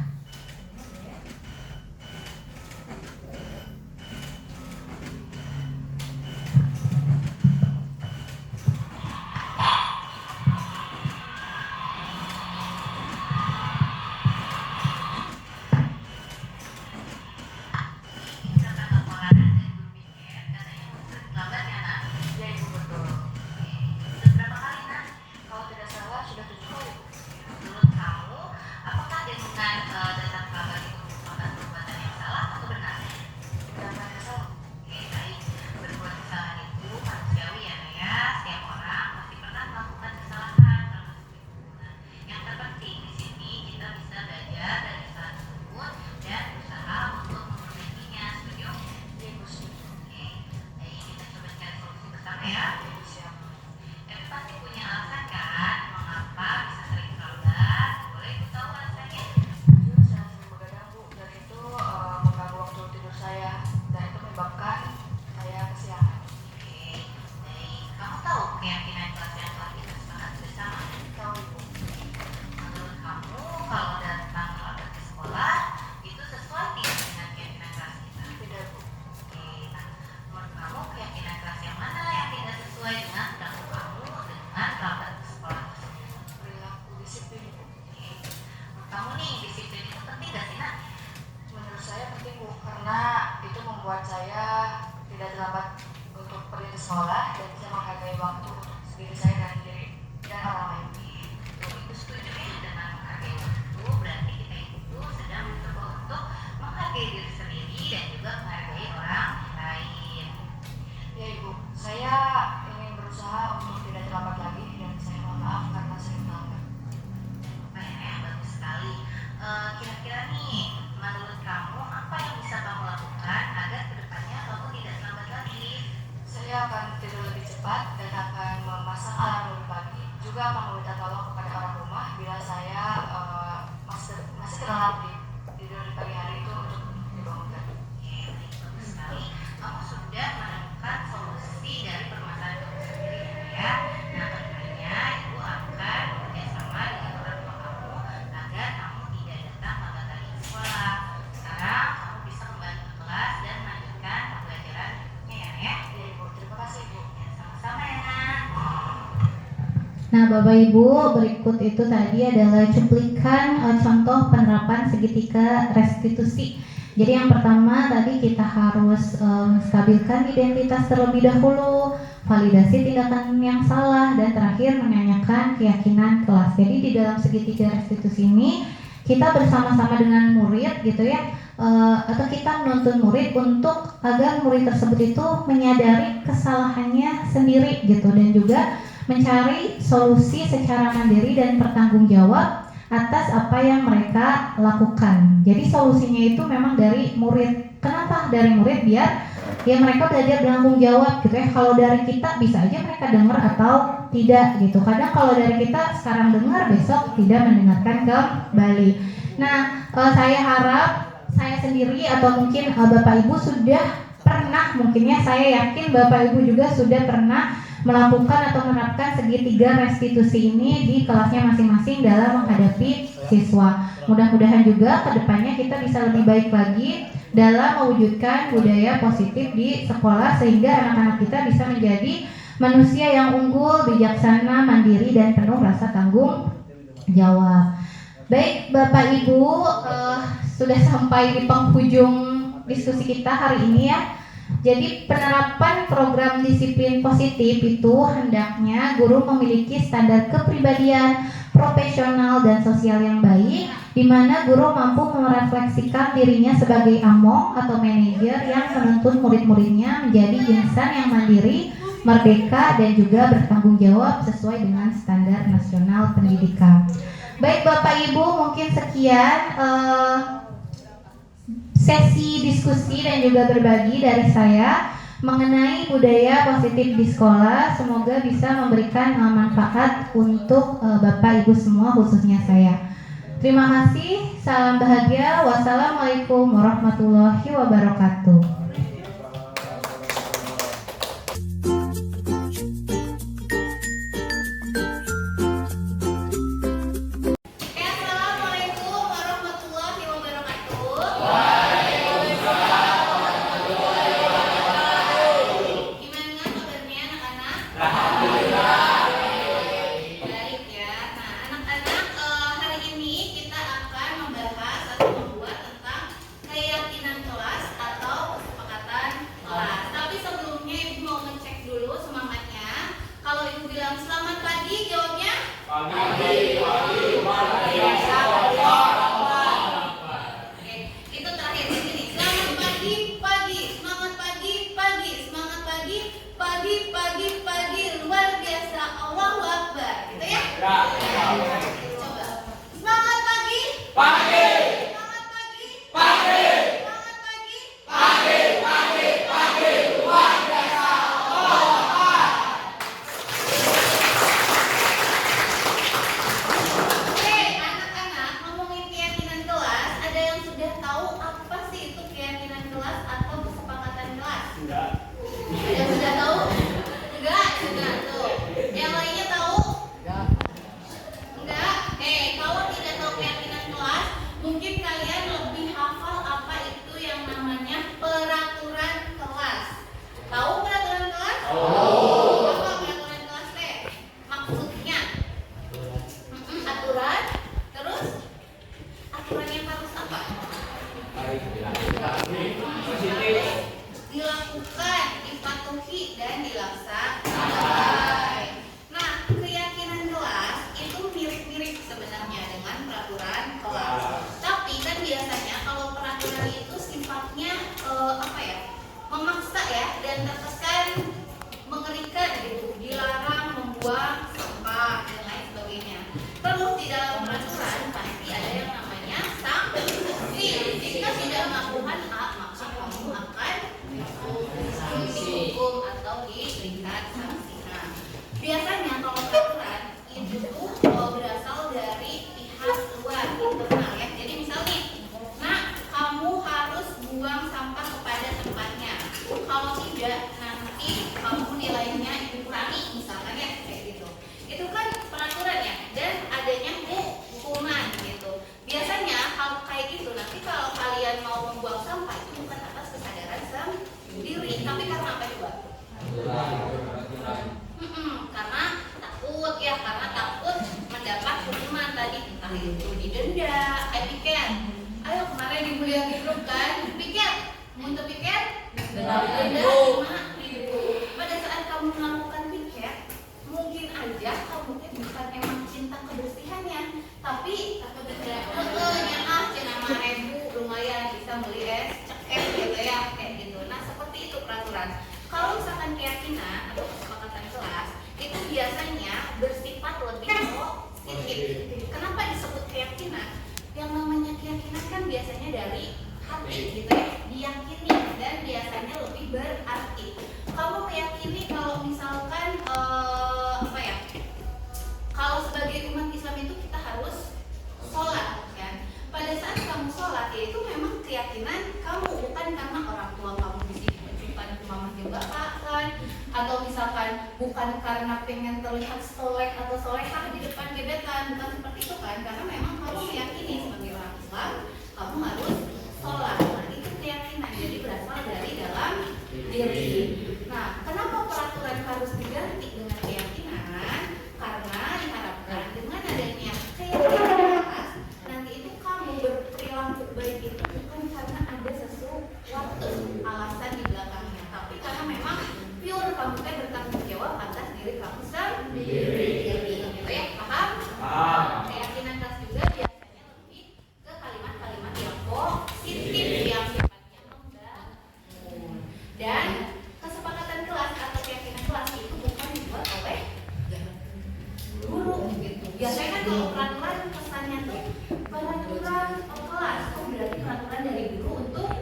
Nah, Bapak Ibu, berikut itu tadi adalah cuplikan contoh penerapan segitiga restitusi Jadi yang pertama tadi kita harus stabilkan identitas terlebih dahulu, validasi tindakan yang salah, dan terakhir menanyakan keyakinan kelas. Jadi di dalam segitiga restitusi ini kita bersama-sama dengan murid gitu ya, atau kita menuntun murid untuk agar murid tersebut itu menyadari kesalahannya sendiri gitu, dan juga mencari solusi secara mandiri dan bertanggung jawab atas apa yang mereka lakukan. Jadi solusinya itu memang dari murid. Kenapa dari murid? Biar ya mereka belajar bertanggung jawab gitu ya. Kalau dari kita bisa aja mereka dengar atau tidak gitu. Kadang kalau dari kita sekarang dengar, besok tidak mendengarkan kembali. Nah, saya harap saya sendiri atau mungkin Bapak Ibu sudah pernah, mungkin ya saya yakin Bapak Ibu juga sudah pernah melakukan atau menerapkan segitiga restitusi ini di kelasnya masing-masing dalam menghadapi siswa. Mudah-mudahan juga kedepannya kita bisa lebih baik lagi dalam mewujudkan budaya positif di sekolah, sehingga anak-anak kita bisa menjadi manusia yang unggul, bijaksana, mandiri, dan penuh rasa tanggung jawab. Baik Bapak Ibu, sudah sampai di penghujung diskusi kita hari ini ya. Jadi penerapan program disiplin positif itu hendaknya guru memiliki standar kepribadian, profesional, dan sosial yang baik, di mana guru mampu merefleksikan dirinya sebagai among atau manajer yang menuntun murid-muridnya menjadi insan yang mandiri, merdeka, dan juga bertanggung jawab sesuai dengan standar nasional pendidikan. Baik Bapak Ibu, mungkin sekian sesi diskusi dan juga berbagi dari saya mengenai budaya positif di sekolah. Semoga bisa memberikan manfaat untuk Bapak Ibu semua, khususnya saya. Terima kasih, salam bahagia, wassalamualaikum warahmatullahi wabarakatuh.
Karena takut mendapat hukuman tadi, entah itu didenda, etiket. Ayo kemarin di kuliah di grup kan, Untuk piket?
Dengan
ibu. Pada saat kamu melakukan piket, mungkin aja kamu bukan emang cinta kebersihannya, tapi takut ada cina ribu lumayan bisa beli es cek es gitu ya kayak gitu. Nah seperti itu peraturan. Kalau misalkan keyakinan atau kesepakatan kelas itu biasanya bersifat lebih positif. Kenapa disebut keyakinan? Yang namanya keyakinan kan biasanya dari hati gitu ya, diyakini dan biasanya lebih berarti. Kamu meyakini kalau misalkan apa ya? Kalau sebagai umat Islam itu kita harus sholat kan. Pada saat kamu sholat ya itu memang keyakinan kamu, bukan karena orang tua kamu disibukan mama juga kan, atau misalkan bukan karena pengen terlihat soleh atau solehah di depan gebetan, bukan seperti itu kan, karena memang kamu meyakini sebagai orang Islam kamu harus sholat. Nah itu keyakinan, jadi berasal dari dalam diri. Nah kenapa peraturan harus diganti dengan keyakinan? Karena diharapkan dengan adanya keyakinan nanti itu kamu berperilaku baik itu bukan karena ada sesuatu alasan di belakangnya, tapi karena memang pure kamu kan bertanggung jawab atas diri kamu sendiri. Gitu ya, paham? Keyakinan kelas juga biasanya lebih ke kalimat-kalimat yang positif yang sifatnya membangun. Dan kesepakatan kelas atau keyakinan kelas itu bukan dibuat oleh guru gitu. Biasanya kan kalau peraturan pesannya tuh peraturan kelas, oh berarti peraturan dari guru untuk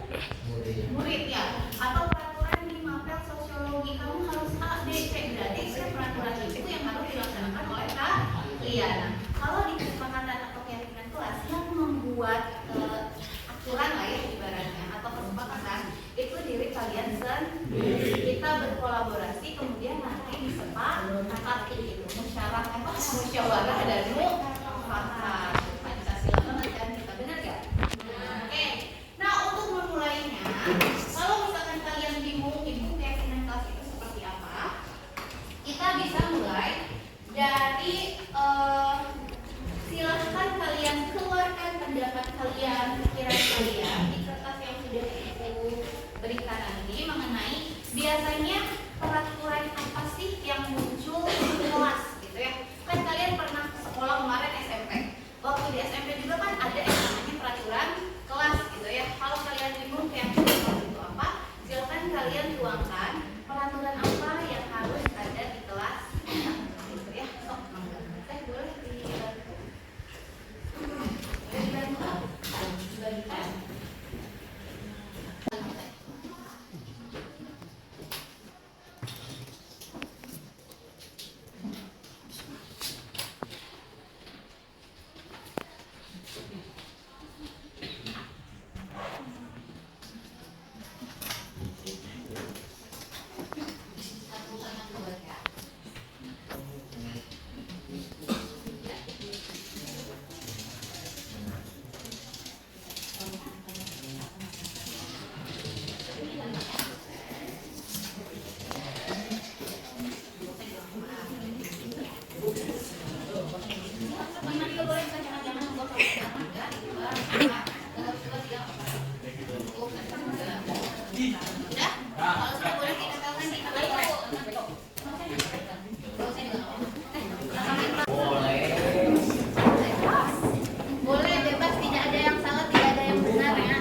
murid ya, atau peraturan di mapel sosiologi kamu harus A, B, C, berarti itu peraturan itu yang harus dilaksanakan oleh kalian. Nah, kalau di kesepakatan atau keyakinan kelas yang membuat aturan lah ya ibaratnya atau kesepakatan itu diri kalian sendiri. Kita berkolaborasi kemudian nanti disepakati gitu, musyawarah dan mufakat. Pancasila banget kan kita, benar gak? Oke. Nah untuk memulainya, kalau misalkan kalian bingung keyakinan kelas itu seperti apa, kita bisa mulai dari silahkan kalian keluarkan pendapat kalian, pikiran kalian di kertas yang sudah ibu berikan nanti mengenai biasanya peraturan apa sih yang muncul di kelas gitu ya. Kan kalian pernah sekolah kemarin SMP, waktu di SMP juga kan ada yang namanya peraturan kelas gitu ya. Kalau kalian bingung keyakinan kelas itu apa, silakan kalian tuangkan peraturan apa yang harus ada di kelas gitu ya. Sok mangga boleh dibantu boleh bebas, tidak ada yang salah, tidak ada yang benar ya.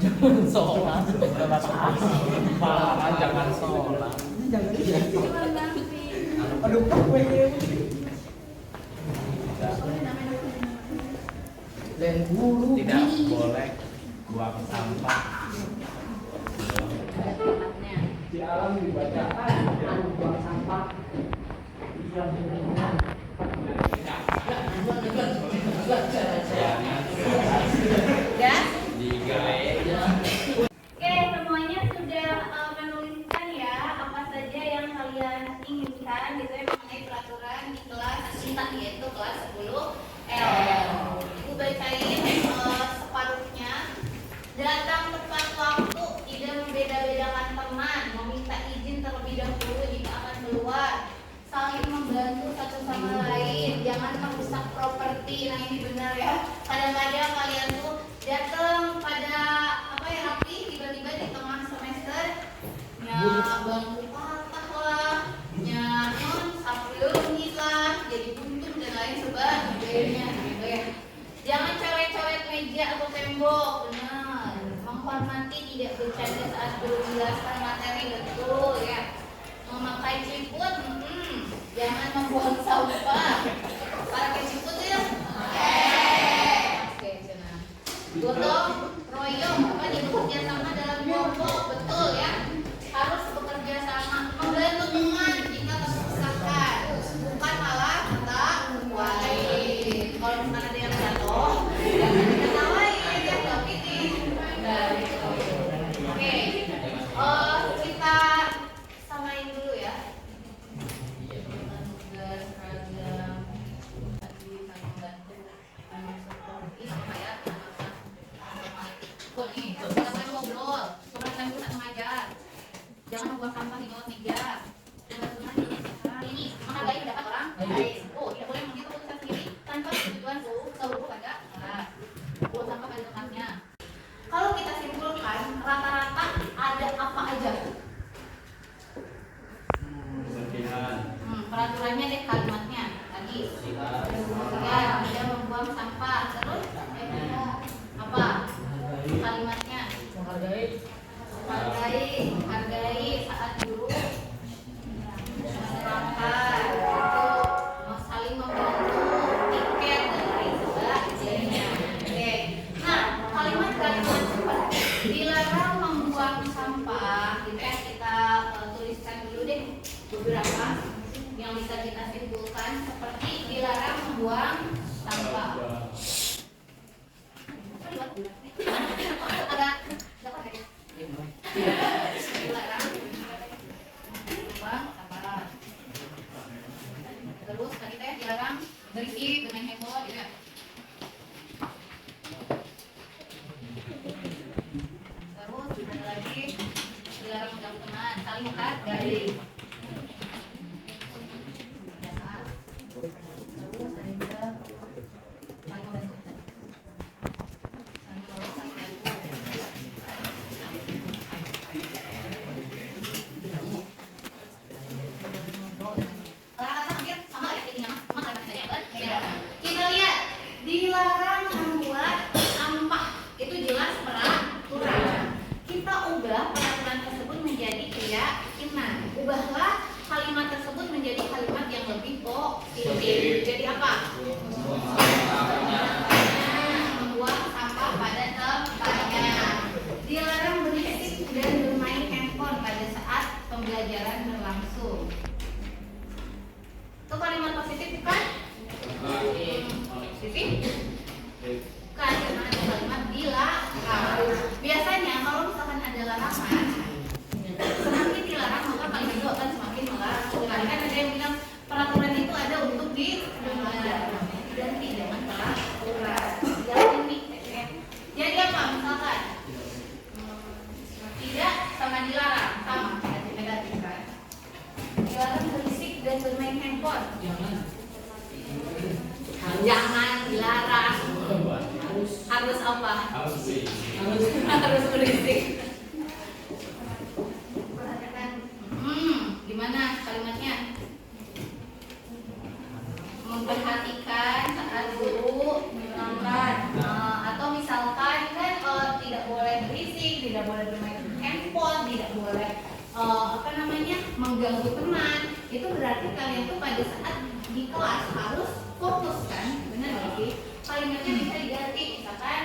Jangan sholat, jangan sholat. Aduh, tidak boleh buang sampah. Di alam dibaca buang sampah.
Ya?
Oke, semuanya sudah menuliskan ya apa saja yang kalian inginkan gitu ya mengenai peraturan di kelas cinta yaitu kelas 10 L. Ibu bacain separuhnya
rapi. Nah ini benar ya. Kadang-kadang kalian tuh datang pada apa ya rapi, tiba-tiba di tengah semester ya bangku patah lah, ya sapu leungit lah, jadi buntung dan lain sebagainya gitu ya. Jangan coret-coret meja atau tembok, benar. Menghormati, tidak bercanda saat menjelaskan materi, betul ya. Memakai ciput, jangan membuang sampah. Pakai ciput ya. Oke, senang. Gotong royong, apa nih bekerja sama dalam kelompok, betul ya. Harus bekerja sama, membantu teman jika terpisahkan, bukan malah kita kuatin. Kalau misalkan ada yang jatuh, jangan diketawain ya, tapi oke. Kita samain dulu ya. Tugas seragam tadi kami bantu anak seperti apa ya? Kok nih, kita boleh ngobrol, seragam dulu tak mengajar. Jangan membuang sampah di bawah meja. Tugas-tugas ini menghargai pendapat orang lain. Oh, tidak boleh menghitung keputusan sendiri tanpa persetujuan seluruh pada buang sampah pada tempatnya. Kalau kita simpulkan, rata-rata ada apa aja? Peraturannya deh, kalimatnya tadi. Ya, tidak membuang sampah. Terus apa? Kalimatnya menghargai saat guru menerangkan, itu saling membantu, tiket dan lain sebagainya. Oke. Nah, kalimat-kalimat seperti dilarang membuang sampah, itu yang kita tuliskan dulu deh beberapa yang bisa kita simpulkan, seperti dilarang membuang sampah. Agak dapat ya? Dilarang membuang sampah. Terus tadi teh dilarang berisik dengan heboh, gitu ya. Terus ada lagi dilarang mengganggu teman, saling menghargai. Kita lihat dilarang membuat sampah, itu jelas peraturan. Kita ubah peraturan tersebut menjadi keyakinan. Ubahlah kalimat tersebut menjadi kalimat yang lebih positif. Jadi apa? Membuang sampah pada tempatnya. Dilarang berisik dan bermain handphone pada saat pembelajaran berlangsung. Itu kalimat positif bukan? Positif? Bukan, karena ada kalimat dilarang. Biasanya kalau misalkan ada larangan, semakin dilarang maka kalimat itu akan semakin melarang. Kan ada yang bilang peraturan itu ada untuk dilanggar dan tidak peraturan. Jadi apa? Misalkan tidak sama dilarang, sama negatif kan? Dilarang berisik dan bermain handphone. Jangan dilarang. Harus apa? Harus berisik. Gimana kalimatnya? Memperhatikan saat guru menerangkan, atau misalkan kan tidak boleh berisik, tidak boleh bermain handphone, tidak boleh mengganggu teman. Itu berarti kalian tuh pada saat di kelas harus fokus kan, benar nggak sih? Kalimatnya bisa diganti, misalkan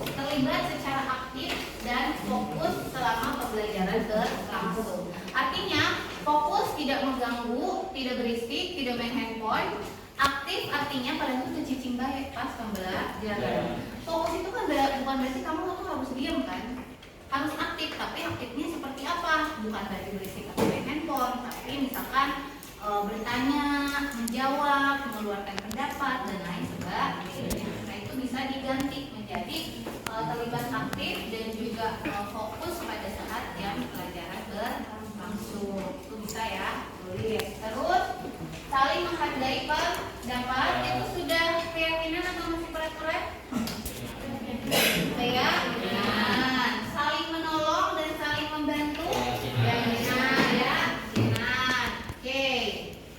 terlibat secara aktif dan fokus selama pembelajaran berlangsung. Artinya fokus, tidak mengganggu, tidak berisik, tidak main handphone. Aktif artinya kalian tuh cicing baik pas pembelajaran. Fokus itu kan bukan berarti kamu tuh harus diam kan? Harus aktif, tapi aktifnya seperti apa? Bukan berarti berisik atau main handphone, tapi misalkan bertanya, menjawab, mengeluarkan pendapat dan lain sebagainya. Nah itu bisa diganti menjadi terlibat aktif dan juga fokus pada saat jam pelajaran berlangsung. Itu bisa ya, tulis. Terus saling menghargai pendapat itu sudah keyakinan atau masih pura-pura? Keyakinan. Saling menolong dan saling membantu keyakinan, ya, keyakinan. Oke,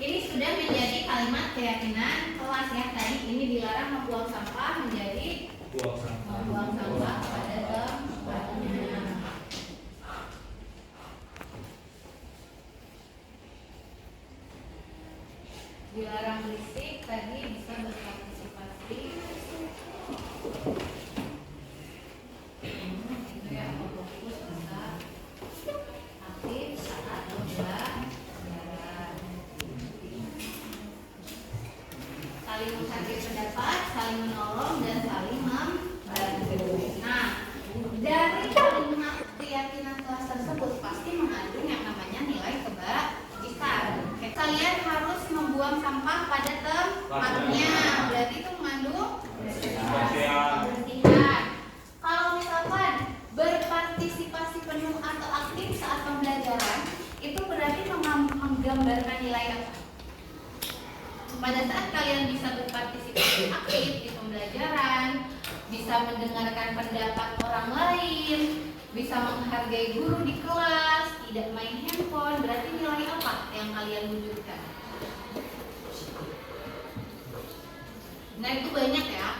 ini sudah menjadi kalimat keyakinan kelas ya. Tadi ini dilarang membuang sampah menjadi membuang sampah pada tempatnya. Dilarang berisik, tadi bisa berpartisipasi. Itu ya, fokus bisa aktif saat belajar. Saling menghargai pendapat, saling menolong dan saling membantu. Nah, dari kalimat keyakinan kelas tersebut pasti mengandung yang namanya nilai kebaikan. Kalian harus membuang sampah pada tempatnya. Berarti itu mengandung kebersihan. Kalau misalkan berpartisipasi penuh atau aktif saat pembelajaran, itu berarti menggambarkan nilai apa? Pada saat kalian bisa berpartisipasi aktif di pembelajaran, bisa mendengarkan pendapat orang lain, bisa menghargai guru di kelas, tidak main handphone, berarti nilai apa yang kalian wujudkan? Nah itu banyak ya,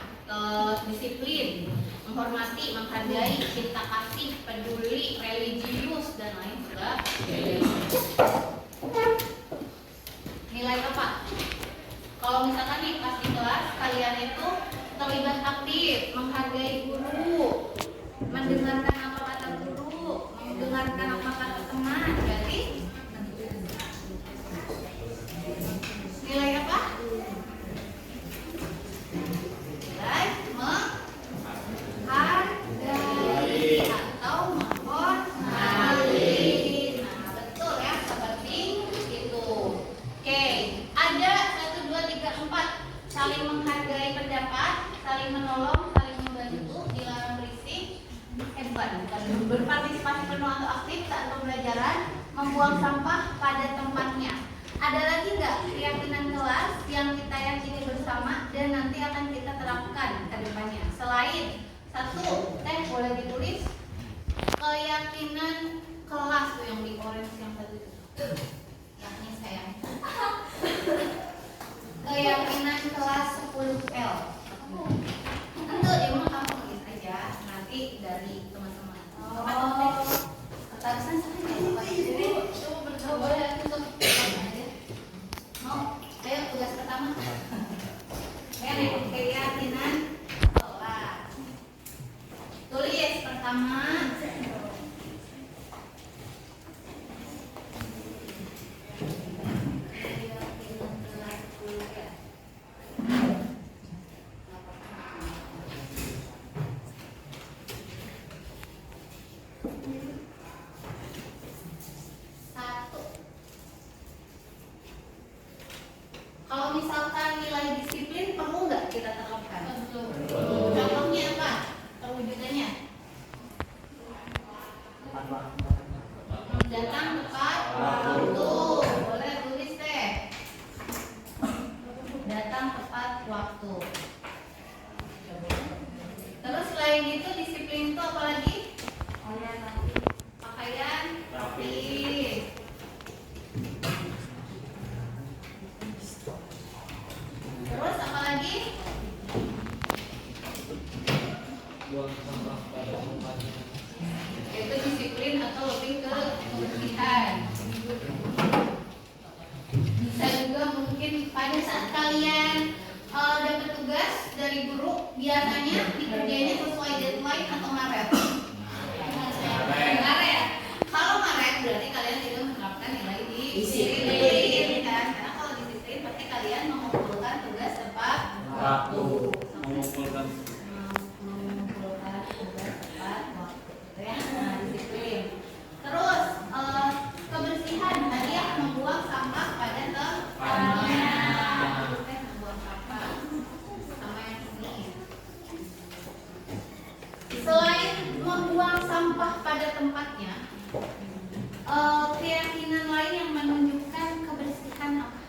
disiplin, menghormati, menghargai, cinta kasih, peduli, religius, dan lain sebagainya. Nilai apa? Kalau misalkan nih pas di kelas kalian itu terlibat aktif, menghargai guru, mendengarkan apa kata guru, mendengarkan apa kata teman, berarti nilai apa? Nilai menghargai atau menghormati. Nah betul ya, seperti itu. Oke, ada 1, 2, 3, 4 saling menghargai pendapat, saling menolong, saling membantu, dilarang berisik, bukan berpartisipasi penuh atau aktif saat pembelajaran, membuang sampah pada tempatnya. Ada lagi nggak keyakinan kelas yang kita yakini bersama dan nanti akan kita terapkan ke depannya? Selain satu, boleh ditulis keyakinan kelas tuh yang di orange yang tadi itu. Yakni saya. Keyakinan kelas 10L. Tentu di rumah kamu tulis aja nanti dari teman-teman. Katakan saja coba bercoba ya tutup aja. Mau? Ayo tugas pertama. Keyakinan kelas. Tulis pertama. Kalau misalkan nilai disiplin perlu nggak kita terapkan? Contohnya apa? Perwujudannya? Datang tepat waktu. Boleh tulis deh. Datang tepat waktu. Terus selain itu disiplin itu apa lagi? Pakaian rapi. Terus apa lagi?
Buang sampah pada tempatnya.
Itu disiplin atau lebih ke kebersihan. Bisa juga mungkin pada saat kalian dapat tugas dari guru, biasanya dikerjainnya sesuai deadline atau ngaret? Ngaret. Kalau ngaret berarti kalian tidak menerapkan nilai disiplin kan? Karena kalau disiplin pasti kalian mengumpulkan tugas tepat waktu.
Mengumpulkan
Tugas tepat waktu. Ya, nah, disiplin. Terus kebersihan tadi ya, membuang sampah pada tempatnya. Membuang sampah sama yang ini. Selain membuang sampah pada tempatnya, keyakinan lain yang menunjukkan kebersihan apa?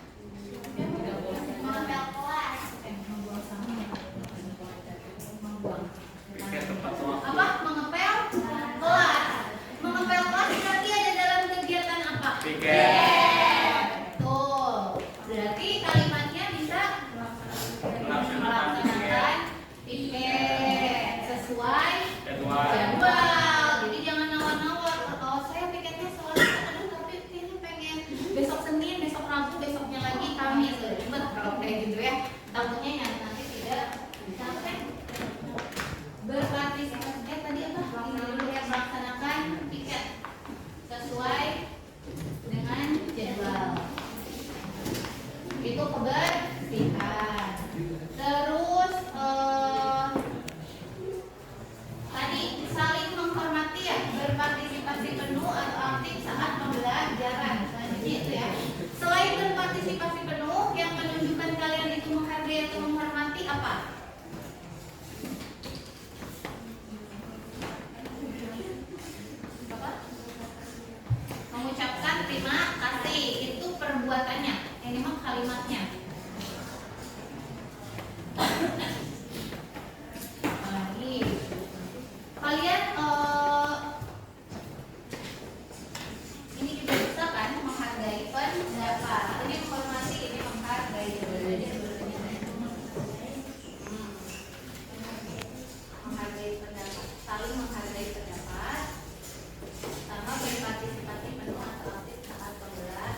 takutnya yang nanti tidak sampai berpartisipasi tadi apa? Melaksanakan piket sesuai dengan jadwal. Itu kebersihan. Terus tadi saling menghormati ya, berpartisipasi penuh atau aktif saat pembelajaran. Selanjutnya itu ya. Selain berpartisipasi penuh, yang menunjukkan kalian itu menghargai atau menghormati apa? Apa? Mengucapkan terima kasih, itu perbuatannya. Ini mah kalimatnya. Lagi kalian ini juga bisa kan menghargai pendapat. Ini menghormati, ini menghargai. Menghargai pendapat, saling menghargai pendapat, sama berpartisipasi penuh atau aktif saat pembelajaran.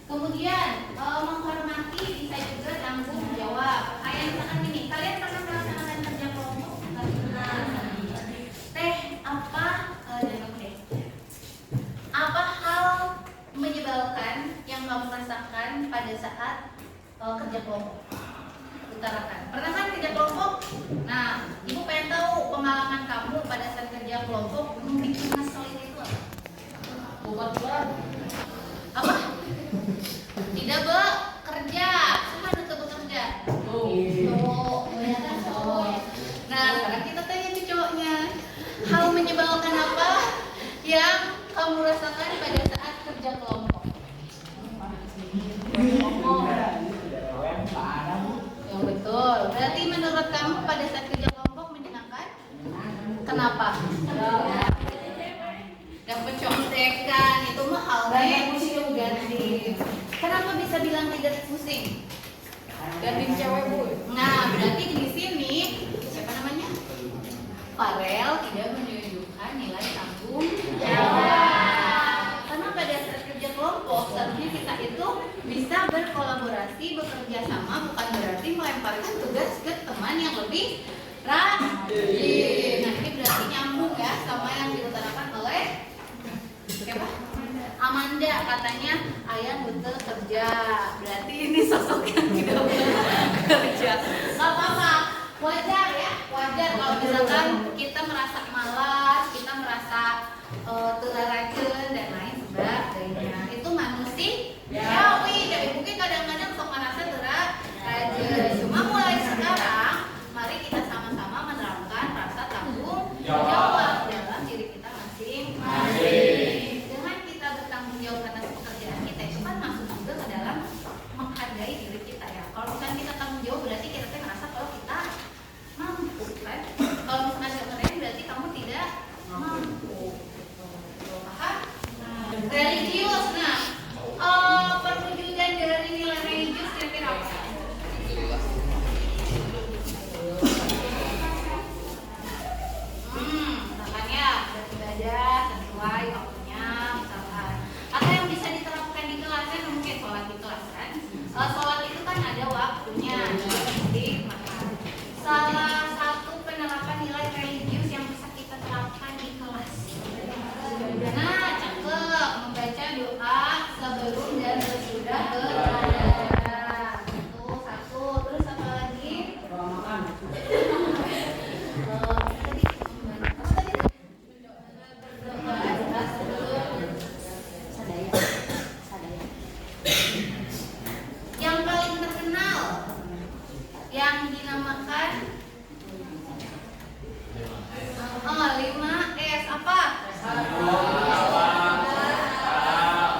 Kemudian menghormati bisa juga tanggung jawab. Kayak misalkan ini, kalian pernah melaksanakan kerja kelompok? Teh apa? Apa hal menyebalkan yang kamu rasakan pada saat kerja kelompok? Utarakan. Pernah kan kerja kelompok? Nah, ibu pengen tahu pengalaman kamu pada saat kerja kelompok bikin ngeselin itu apa? Bukan apa? Tidak bekerja, cuma untuk bekerja. Nah, sekarang kita tanya ke cowoknya, hal menyebalkan apa yang kamu rasakan pada saat kerja kelompok? Yang betul. Berarti menurut kamu pada saat kerja kelompok menyenangkan? Kenapa? Dapat contekan, itu mah halnya ganti. Kenapa bisa bilang tidak pusing? Ganti cewek bu. Nah, berarti di sini siapa namanya? Farel tidak menunjukkan nilai tanggung jawab. Karena pada saat kerja kelompok seharusnya kita itu bisa berkolaborasi, bekerja sama, bukan berarti melemparkan tugas ke teman yang lebih rajin. Nah, ini berarti nyambung ya sama yang diutarakan oleh siapa? Amanda, katanya ayah butuh kerja. Berarti ini sosok yang tidak bekerja. Gak apa-apa, wajar ya, wajar kalau misalkan kita merasa malas, kita merasa rajin dan lain sebagainya. Itu manusiawi. Jadi mungkin kadang-kadang sok merasa rajin. Cuma mulai sekarang, mari kita sama-sama menerapkan rasa tanggung jawab dalam diri kita masing-masing. Bertanggung jawab atas pekerjaan kita itu kan masuk juga ke dalam menghargai diri kita ya. Kalau misalnya kita tanggung jawab berarti kita merasa kalau kita mampu kan. Kalau misalnya nggak keren berarti kamu tidak mampu. Paham? Religius, nah perwujudan dari nilai religius kira-kira apa? Makanya beribadah sesuai waktunya. Atau yang bisa diterapkan di kelas kan mungkin sholat di kelas kan. Sholat itu kan ada waktunya. Salah satu penerapan nilai religius yang bisa kita terapkan di kelas. Nah, cakep, membaca doa sebelum dan sesudah beribadah. Itu satu. Terus apa lagi? Yang paling terkenal yang dinamakan 5S apa? Satu.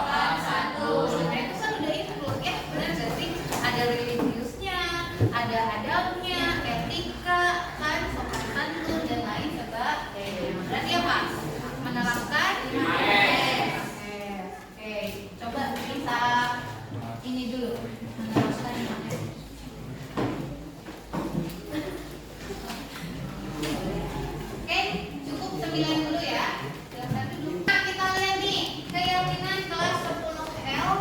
Nah, itu kan udah include ya, benar nggak sih? Ada religiusnya, ada adabnya, etika, kan, sopan santun dan lain sebagainya. Berarti apa? Menerapkan 5S. Oke, coba kita ini dulu menerapkan 5S. Oke, cukup 9 dulu ya. Nah, kita lihat nih keyakinan kelas 10L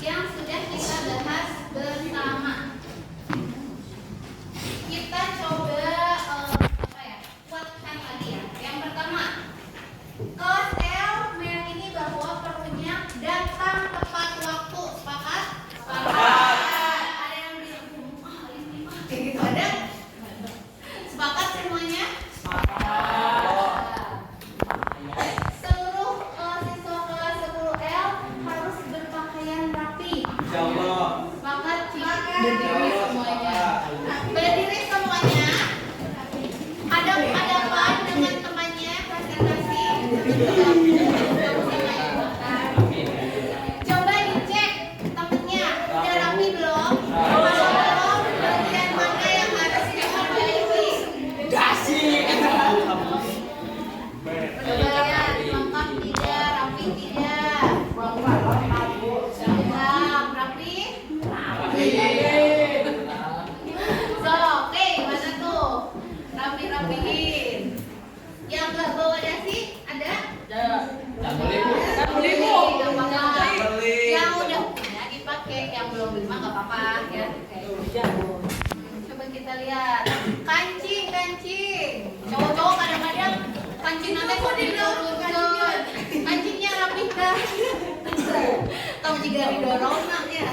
yang sudah kita bahas bersama. Kayak gitu ada? Sepakat semuanya? Seluruh siswa kelas 10L harus berpakaian rapi.
Insyaallah.
Sepakat? Berdiri semuanya. Berdiri semuanya. Hadap-hadapan dengan temannya, presentasi. Coba dicek temennya, udah rapi belum? Kalau belum, bagian mana yang harus diperbaiki? Coba lihat, lengkap tidak, rapi tidak? Siap, rapi? So, oke, mana tuh? Rapi-rapiin. Yang nggak bawa dasi, ada? Yang udah punya dipakai, yang belum beli mah nggak apa-apa ya. Coba kita lihat kancing. Cowok-cowok kadang-kadang kancing nanti kok didorong, kancingnya rapi kan? Tahu juga didorong nak ya.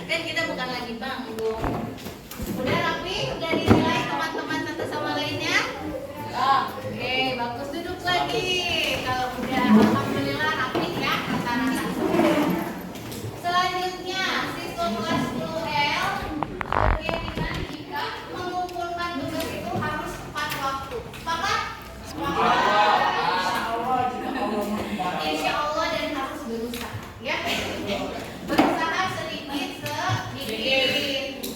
Kan kita bukan lagi panggung. Udah rapi, udah dinilai teman-teman satu sama lainnya. Oke, bagus, duduk lagi. Kalau udah alhamdulillah rapi ya rata-rata. Selanjutnya siswa kelas 10L berkeyakinan jika mengumpulkan tugas itu harus tepat waktu. Sepakat? Insya Allah dan harus berusaha ya. Berusaha sedikit.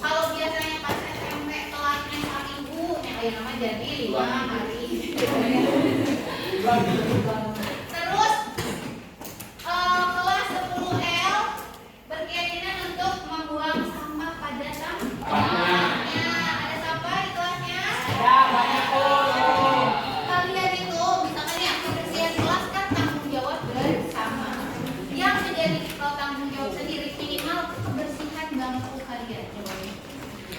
Kalau biasanya pas SMP telatnya seminggu, yang nama jadi 5 hari. Terus kelas 10L berkeyakinan untuk membuang sampah pada tempatnya. Ada siapa di kelasnya? Kalian itu misalkan ya kebersihan kelas kan tanggung jawab bersama. Yang menjadi tanggung jawab sendiri minimal kebersihan bangku kalian.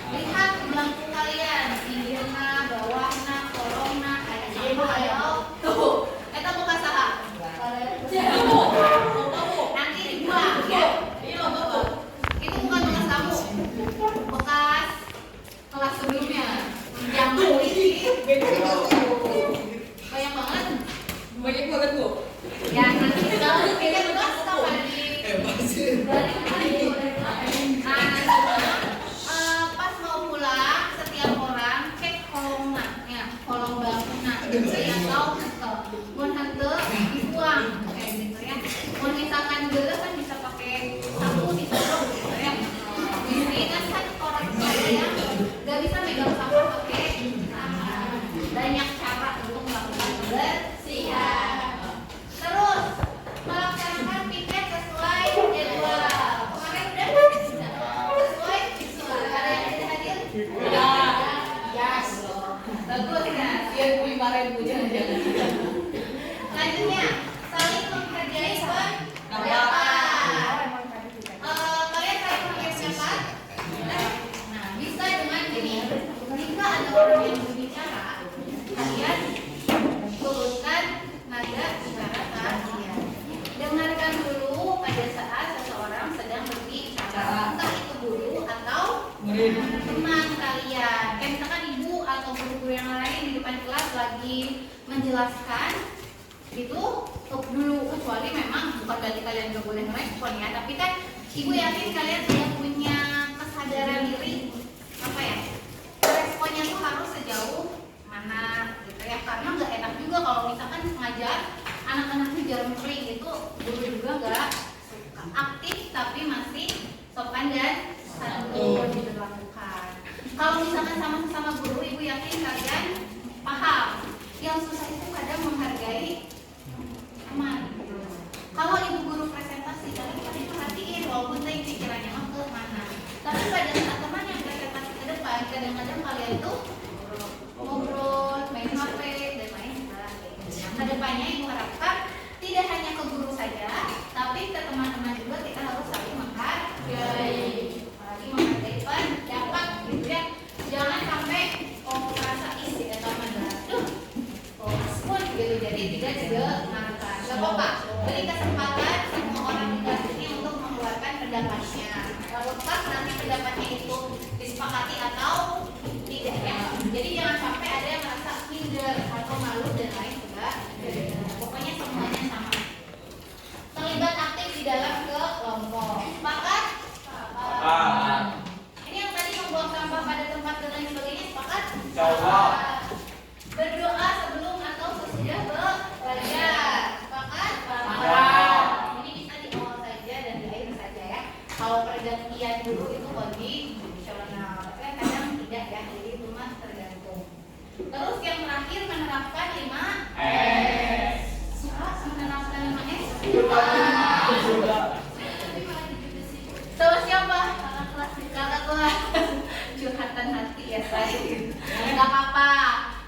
Lihat bangku kalian, pinggirna, bawahna, kolongna, ada sampah ayo. Tuh, eta buka saha? Nanti dibuang ya. Itu bukan bekas kamu, bekas kelas sebelumnya. Jangan banyak banget. Ya nanti kalau kita bekas kapan di pas mau pulang setiap orang cek kolongna ya, kolong bangkuna atau mun henteu dibuang kayak gitu ya. Mun misalkan geuleuh kan bisa pakai sapu disorok gitu ya. Ini kan orang tua yang gak bisa megang sapu pakai tangan. Banyak cara untuk melakukan kebersihan. Terus melaksanakan piket sesuai jadwal. Kemarin udah sesuai visual. Ada yang tidak hadir? Yes. Bagus ya. Biar 5.000 jangan-jangan. Selanjutnya saling menghargai pendapat. Kalian saling menghargai pendapat? Nah, bisa dengan gini. Jika ada orang yang berbicara, kalian turunkan nada bicara kalian. Dengarkan dulu pada saat seseorang sedang berbicara, entah itu guru atau teman kalian. Kayak misalkan ibu atau guru-guru yang lain di depan kelas lagi menjelaskan, itu stop dulu. Kecuali memang bukan berarti kalian gak boleh merespon ya, tapi kan ibu yakin kalian sudah punya kesadaran diri apa ya, responnya tuh harus sejauh mana gitu ya. Karena nggak enak juga kalau misalkan ngajar anak-anaknya jarum kering, itu guru juga nggak suka. Aktif tapi masih sopan dan santun diberlakukan. Kalau misalkan sama-sama guru, ibu yakin kalian paham. Yang susah itu kadang menghargai teman. Kalau ibu guru presentasi, kalian perhatiin walaupun tadi pikirannya mah ke mana. Tapi pada saat teman yang presentasi ke depan, kadang-kadang kalian itu ngobrol, main HP dan lain sebagainya. Kedepannya ibu harapkan tidak hanya ke guru saja, tapi ke teman-teman juga kita harus saling menghargai. Apalagi menghargai pendapat gitu ya. Jangan sampai merasa isi atau aduh, pun gitu, jadi tidak didengarkan. Gak apa-apa, beri kesempatan semua orang di kelas ini untuk mengeluarkan pendapatnya. Kalau pas nanti pendapatnya itu disepakati atau biasa gitu. Nggak apa-apa.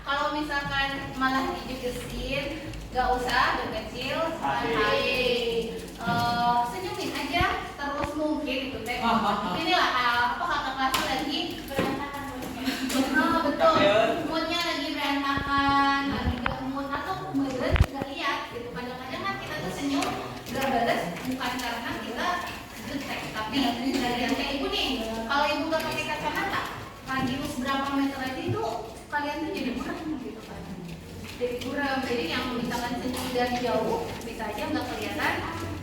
Kalau misalkan malah dijudesin, nggak usah berkecil, santai. Senyumin aja terus mungkin itu teh. Inilah apa kakak kelas lagi berantakan moodnya. Betul. Moodnya lagi berantakan, lagi gak mood atau meren nggak lihat gitu. Kadang-kadang kan kita tuh senyum nggak balas bukan karena kita jutek, tapi dari yang kayak ibu nih. Kalau ibu nggak pakai kacamata, radius berapa meter aja itu kalian tuh jadi buram gitu kan. Jadi buram. Jadi yang misalkan senyum dari jauh bisa aja nggak kelihatan.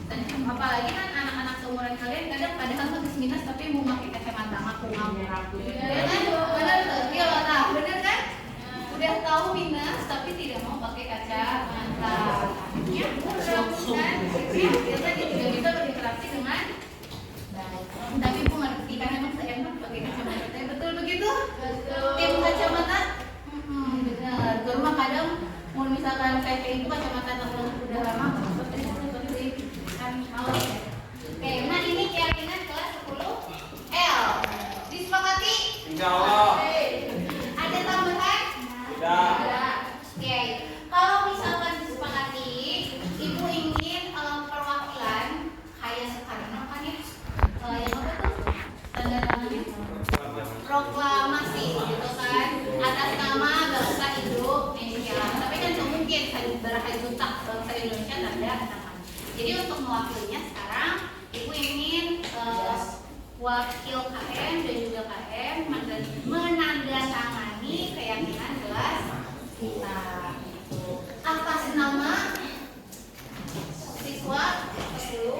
Dan apalagi kan anak-anak seumuran kalian kadang padahal bagus minus tapi mau pakai kacamata ngaku ragu. Ya kan? Benar tuh? Iya lah, benar kan? Udah tahu minus tapi tidak mau pakai kacamata. Ya, buram kan? Ya, biasanya juga bisa berinteraksi dengan baik. Tapi Bu ngerti kan emang seenak pakai kacamata. Betul begitu? Betul. Tim kacamata? Benar. Ke rumah kadang mau misalkan kayak ibu kacamata udah lama seperti kan mau ya. Oke, nah ini keyakinan kelas 10 L. Disepakati?
Insya Allah.
Ada tambahan?
Tidak.
Oke. Kalau misalkan disepakati, ibu ingin perwakilan kayak sekarang apa nih? Yang apa tuh? Tanda tangannya? Proklamasi gitu kan atas nama bangsa Indonesia. Tapi kan nggak mungkin sayembara juta bangsa Indonesia tanda tangan. Jadi untuk mewakilinya sekarang ibu ingin wakil KM dan juga KM menandatangani keyakinan kelas kita. Atas nama siswa 10.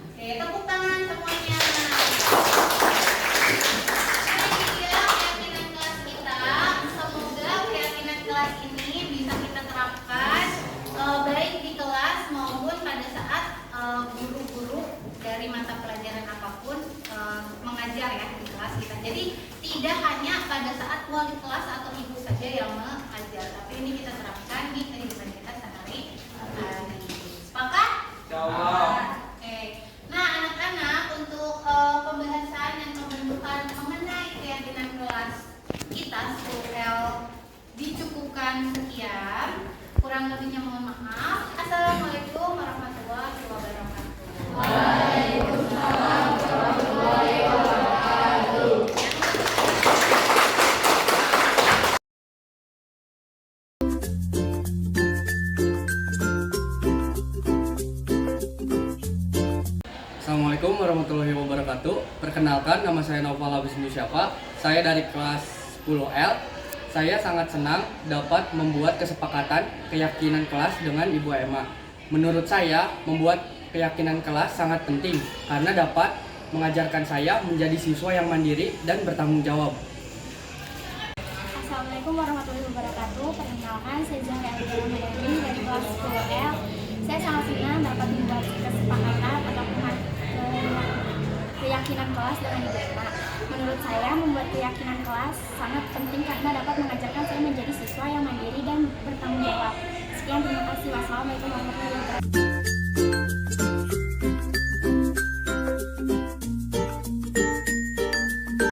Oke, tepuk tangan semuanya. Ini dia keyakinan kelas kita. Semoga keyakinan kelas ini bisa kita terapkan baik di kelas maupun pada saat guru-guru dari mata pelajaran apapun mengajar ya di kelas kita. Jadi tidak hanya pada saat wali kelas atau ibu saja yang mengajar, tapi ini kita terapkan di kehidupan kita sehari-hari. Sepakat? Oke. Nah, anak-anak untuk pembahasan dan pembentukan mengenai keyakinan kelas kita 10L dicukupkan sekian. Kurang lebihnya mohon maaf. Assalamualaikum warahmatullahi wabarakatuh. Waalaikumsalam warahmatullahi wabarakatuh.
Assalamualaikum warahmatullahi wabarakatuh. Perkenalkan, nama saya Naufal Abis Musyafa. Saya dari kelas 10L. Saya sangat senang dapat membuat kesepakatan keyakinan kelas dengan Ibu Emma. Menurut saya, membuat keyakinan kelas sangat penting karena dapat mengajarkan saya menjadi siswa yang mandiri dan bertanggung jawab.
Assalamualaikum warahmatullahi wabarakatuh. Perkenalkan, saya Zahra Elvira Nurani dari kelas 10L. Saya sangat senang dapat membuat kesepakatan atau keyakinan kelas dengan Ibu Emma. Menurut saya, membuat keyakinan kelas sangat penting karena dapat mengajarkan saya menjadi siswa yang mandiri dan bertanggung jawab. Sekian, terima kasih. Wassalamualaikum warahmatullahi wabarakatuh.